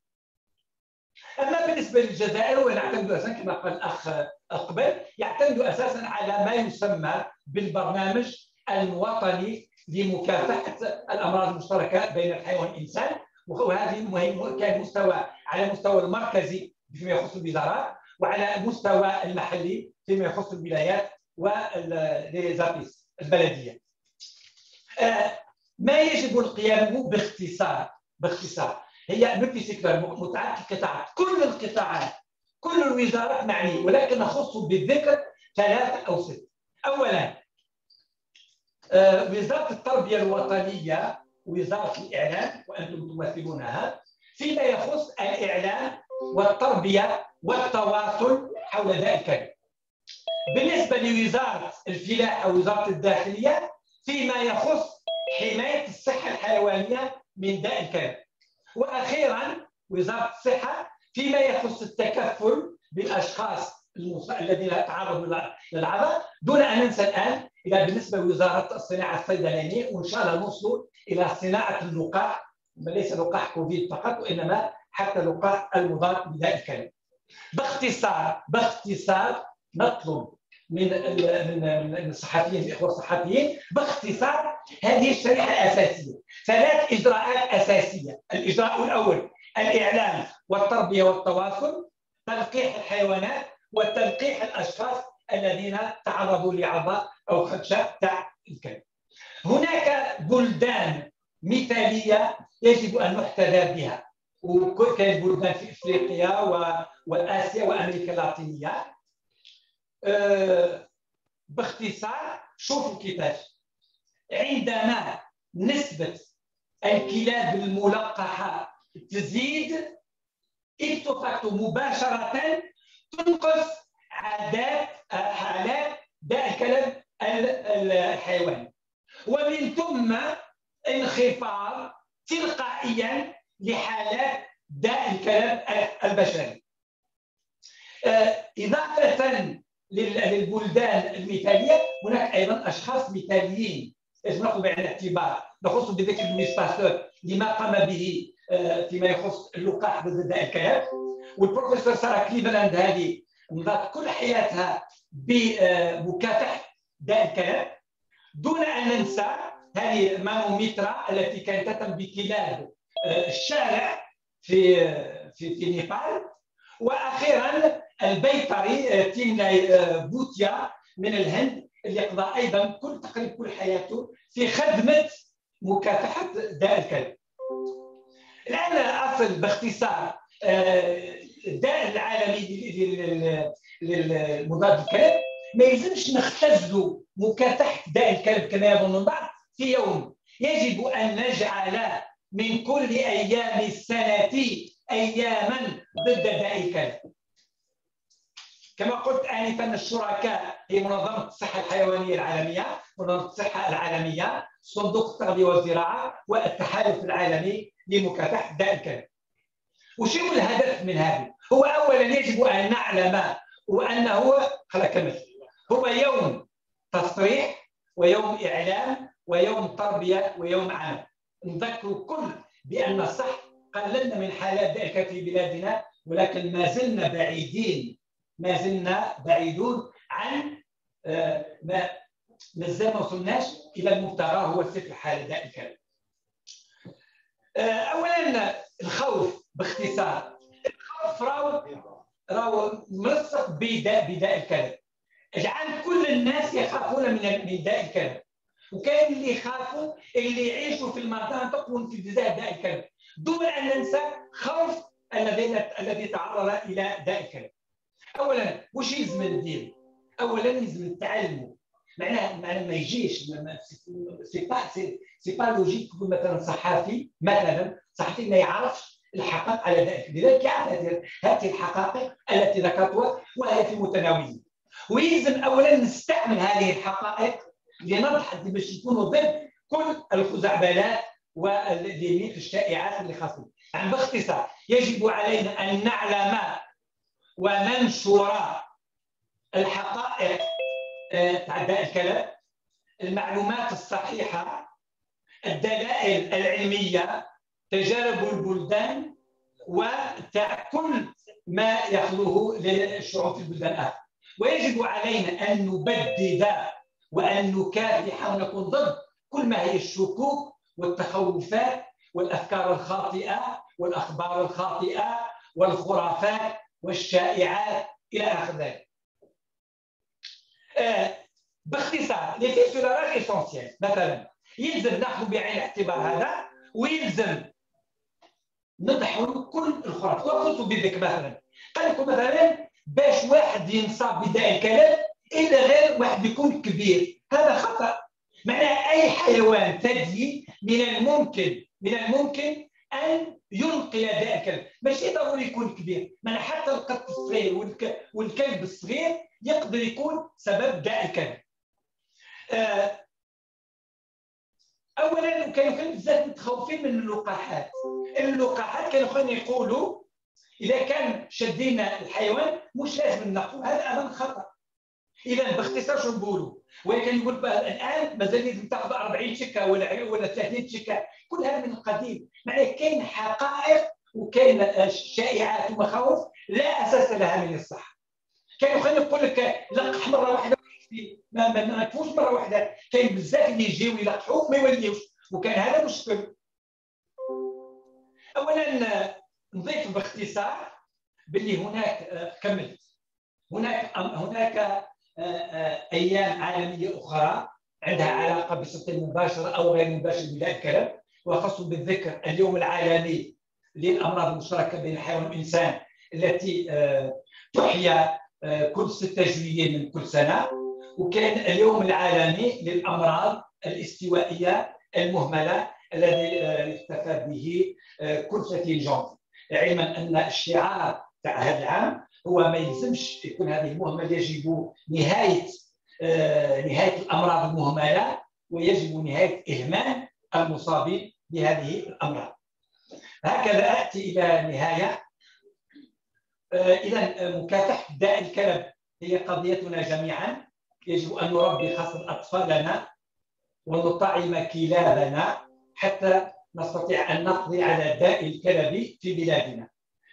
اما بالنسبه للجزائر ونعتمد اساسا كما قال الاخ قبل، يعتمد اساسا على ما يسمى بالبرنامج الوطني لمكافحه الامراض المشتركه بين الحيوان والانسان، وهذه مهم كان على المستوى المركزي فيما يخص الوزارات، وعلى المستوى المحلي فيما يخص الولايات والزابيس البلديه. ما يجب القيام باختصار هي ملتي سيكتور، متعدد القطاعات، كل القطاعات كل الوزارات معنيه، ولكن نخص بالذكر 3 أو 6. أولا وزارة التربية الوطنية، وزارة الإعلام وأنتم تمثلونها، فيما يخص الإعلام والتربية والتواصل حول ذلك. بالنسبة لوزارة الفلاحة أو وزارة الداخلية فيما يخص حماية الصحة الحيوانية من داء الكلب. وأخيرا وزارة الصحة فيما يخص التكفل بالأشخاص الذين تعرضوا للعدوى، دون أن ننسى الآن إلى بالنسبة لوزارة الصناعة الصيدلانية، وإن شاء الله نوصل إلى صناعة اللقاح، ليس لقاح كوفيد فقط وإنما حتى لقاح المضاد لداء الكلب. باختصار نطلب من الصحفيين الإخوة الصحفيين باختصار هذه الشريحة الأساسية 3 إجراءات أساسية. الإجراء الأول الإعلام والتربية والتواصل، تلقيح الحيوانات وتلقيح الأشخاص الذين تعرضوا لعضاء أو خدشة تاع الكلب. هناك بلدان مثالية يجب أن نحتذى بها، وكاين بلدان في إفريقيا وآسيا وأمريكا اللاتينية. باختصار شوفوا كيفاش عندما نسبة الكلاب الملقحة تزيد إبتو فاكتو مباشرة تنقص عدد حالات داء الكلب الحيواني، ومن ثم انخفاض تلقائيا لحالات داء الكلب البشري. إضافة للبلدان المثالية هناك أيضا أشخاص مثاليين يجب نأخذ بعين الاعتبار، نخص بذكر لويس باستور لما قام به فيما يخص اللقاح ضد داء الكلاب، والبروفيسور سارة كليفلاند هذه مضت كل حياتها بمكافحة داء الكلاب، دون أن ننسى هذه مانوميترا التي كانت تهتم بكلاب الشارع في نيبال. وأخيرا البيطري تيملاي بوتيا من الهند اللي قضى أيضا تقريبا كل حياته في خدمة مكافحة داء الكلب. الآن أصل باختصار الداء العالمي للمضاد الكلب ما يلزمش نختزلوا مكافحة داء الكلب كما يظن البعض في يوم، يجب أن نجعل من كل أيام السنة أياما ضد داء الكلب. كما قلت آنفا الشركاء هي منظمة الصحة الحيوانية العالمية، منظمة الصحة العالمية، صندوق التغذية والزراعة، والتحالف العالمي لمكافحة داء الكلب. وش هو الهدف من هذا؟ هو أولا يجب أن نعلم وأنه هو يوم تصريح ويوم إعلام ويوم تربية ويوم عمل. نذكر كل بأن صح قللنا من حالات داء الكلب في بلادنا، ولكن ما زلنا بعيدون عن مازال ما وصلناش الى المبتغى هو صفر حاله داء الكلب. اولا الخوف باختصار، الخوف راهو ملصق بداء الكلب، جعل كل الناس يخافون من داء الكلب، وكاين اللي يخافوا اللي يعيشوا في المناطق وانتزاع داء الكلب، دون ان ننسى خوف الذي تعرض الى داء الكلب. اولا واش يلزم ندير؟ اولا يلزم نتعلموا، معناه ما يجيش سي با لوجيك تكون مثلا صحفي ما يعرفش الحقائق على ذلك، لذلك يعرف هذه الحقائق التي ذكرتها وهي في متناولنا، ويلزم اولا نستعمل هذه الحقائق لنضحك باش يكونوا ضد كل الخزعبلات واللي الشائعات اللي خاصه. يعني باختصار يجب علينا ان نعلم وننشر الحقائق تاع داء الكلب، المعلومات الصحيحه، الدلائل العلميه، تجارب البلدان، وتاع كل ما يخلوه للشعوب في البلدان الاخرى. ويجب علينا ان نبدد وان نكافح ونكون ضد كل ما هي الشكوك والتخوفات والافكار الخاطئه والاخبار الخاطئه والخرافات والشائعات الى اخر ذلك. باختصار لي فيسولاراج اسونسيال مثلا يلزم ناخذ بعين الاعتبار هذا، ويلزم نضحوا كل الخرافات. وقلت بذلك مثلا قال لكم مثلا باش واحد ينصاب بداء الكلام الا غير واحد يكون كبير، هذا خطا. معناه اي حيوان ثدي من الممكن ان ينقل داء الكلب، ماشي ضروري يكون كبير. معناه حتى القط الصغير والكلب الصغير يقدر يكون سبب داء الكلب. اولا كانوا بزاف متخوفين من اللقاحات. اللقاحات كانوا يقولوا اذا كان شدينا الحيوان مش لازم ننقوا، هذا امر خطا. اذا باختصار شو نقولوا؟ ولكن يقول الان مازال لازم تاخذ 40 شكه ولا 30 شكه، كل هذا من القديم. معناه كاين حقائق وكاين شائعات ومخاوف لا اساس لها من الصحه. كانوا يقول لك لقح مره واحده ما تفوش مره واحده، كاين بزاف اللي يجيو يلقحوك ما يوليوش، وكان هذا مشكل. اولا نضيف باختصار باللي هناك ايام عالميه اخرى عندها علاقه بصفه مباشره او غير مباشره بداء الكلام، وخاصه بالذكر اليوم العالمي للامراض المشتركه بين الحيوان والانسان التي تحيا كل 6 جويلية من كل سنه، وكان اليوم العالمي للامراض الاستوائيه المهمله الذي احتفى به كل 30 جونفي، علما ان الشعار تاع هذا العام هو ما يلزمش يكون هذه المهمله، يجب نهايه الامراض المهمله، ويجب نهايه اهمال المصابين بهذه الامراض. هكذا اتي الى نهايه. اذا مكافحه داء الكلب هي قضيتنا جميعا. يجب ان نربي خاصه اطفالنا ونطعم كلابنا حتى نستطيع ان نقضي على داء الكلب في بلادنا.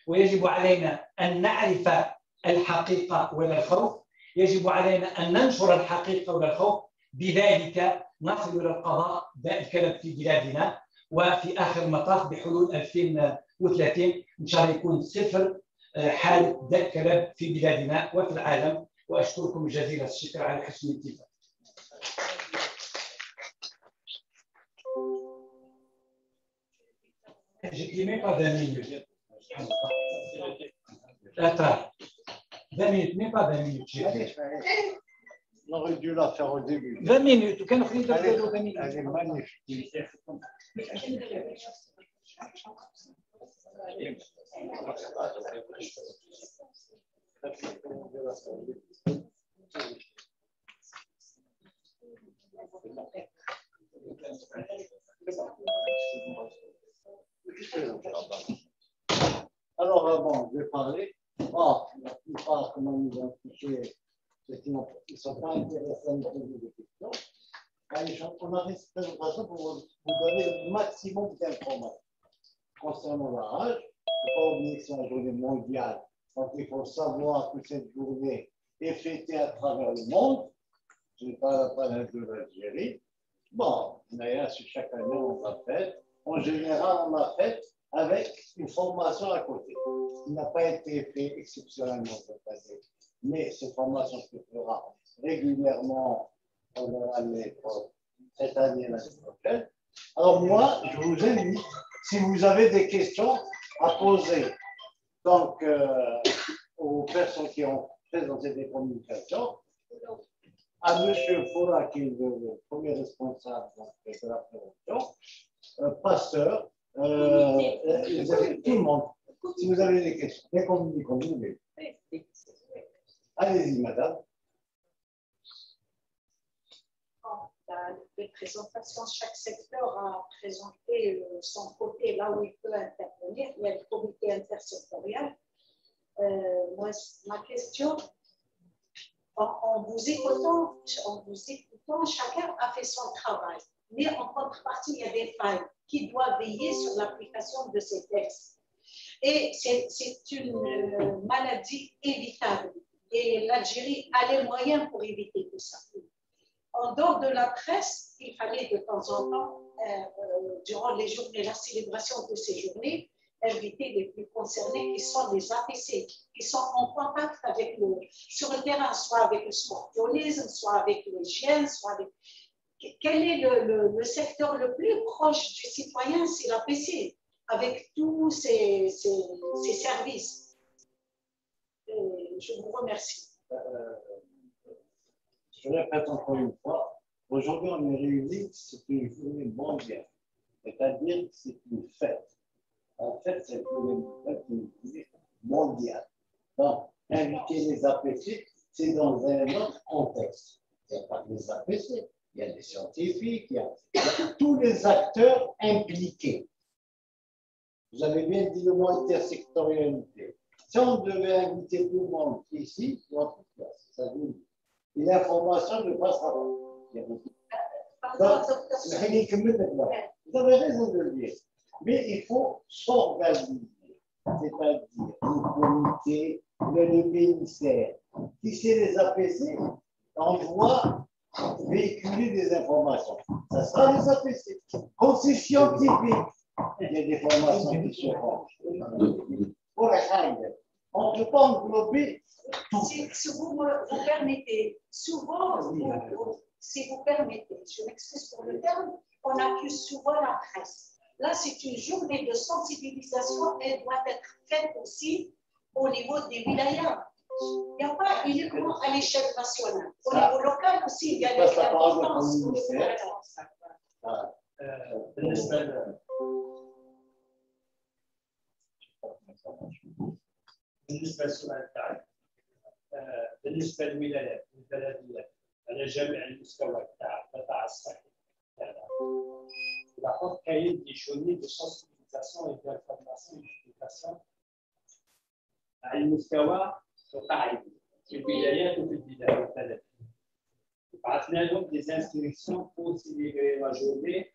ويجب علينا ان نعرف الحقيقه ولا الخوف، يجب علينا ان ننشر الحقيقه ولا الخوف، بذلك نصل الى القضاء داء الكلب في بلادنا. وفي اخر المطاف بحلول 2030 ان شاء الله يكون 0 حالة داء الكلب في بلادنا وفي العالم. واشكركم جزيل الشكر على حسن الاتفاق. J'ai même pas 20 minutes. Attends. 20 minutes, même pas 20 minutes. On aurait dû la faire au début. 20 minutes. Ou quand on fait 20 minutes. Elle est magnifique. Alors, bon, je vais parler. Oh, la plupart, comment nous ont expliqué, c'est qu'ils ne sont pas intéressés à nous poser des questions. On a cette présentation pour vous donner le maximum d'informations concernant la rage. Il ne faut pas oublier que c'est la journée mondiale. Donc, il faut savoir que cette journée est fêtée à travers le monde. Je n'ai pas la planète de l'Algérie. Bon, d'ailleurs, chaque année, on la fête. En général, on la fête avec une formation à côté. Il n'a pas été fait exceptionnellement cette année. Mais cette formation se fera régulièrement pendant l'année, cette année et l'année prochaine. Alors moi, je vous invite, si vous avez des questions à poser donc, aux personnes qui ont présenté des communications, à M. Fora, qui est le premier responsable de la prévention, Pasteur, tout le monde. Si vous avez des questions, des communicants, vous voulez. Allez-y, madame. Les présentations, chaque secteur a présenté son côté là où il peut intervenir. Il y a le comité intersectorial. Moi, ma question, en vous écoutant, chacun a fait son travail. Mais en contrepartie, il y a des failles qui doivent veiller sur l'application de ces textes. Et c'est une maladie évitable. Et l'Algérie a les moyens pour éviter tout ça. En dehors de la presse, il fallait de temps en temps, durant les journées, la célébration de ces journées, inviter les plus concernés qui sont les APC, qui sont en contact avec sur le terrain, soit avec le scorpionisme, soit avec les hygiènes, soit avec... Quel est le secteur le plus proche du citoyen? C'est l'APC. avec tous ces services. Et je vous remercie. Je répète encore une fois, aujourd'hui on est réunis, c'est une journée mondiale, c'est-à-dire que c'est une fête. En fait, c'est une journée mondiale. Donc, inviter les APC, c'est dans un autre contexte. Il n'y a pas que les APC, il y a des scientifiques, il y a tous les acteurs impliqués. Vous avez bien dit le mot intersectorialité. Si on devait inviter tout le monde ici, ça vous dit. Et l'information ne passera pas. Vous avez raison de le dire. Mais il faut s'organiser. C'est-à-dire le comité, le ministère. Si c'est les APC, on doit véhiculer des informations. Ça sera les APC. Quand c'est scientifique, il y a des formations qui se font. Pour la chaîne. On ne peut pas englober tout. Si vous me permettez, souvent, si vous permettez, je m'excuse pour le terme, on accuse souvent la presse. Là, c'est une journée de sensibilisation, elle doit être faite aussi au niveau des wilayas. Il n'y a pas uniquement à l'échelle nationale. Au niveau local aussi, il y a des importances. بالنسبه للسؤال تاعك بالنسبه للولايات والبلديات على جميع المستوى تاع الصحه لاحظ كاين دي جورني دو سونسيبيليزاسيون اي دانفورماسيون ديفيكاسيون على المستوى القاعدي في الولايات وفي البلديات بعثنا لهم دي انستركسيون بور سيليبري لا جورني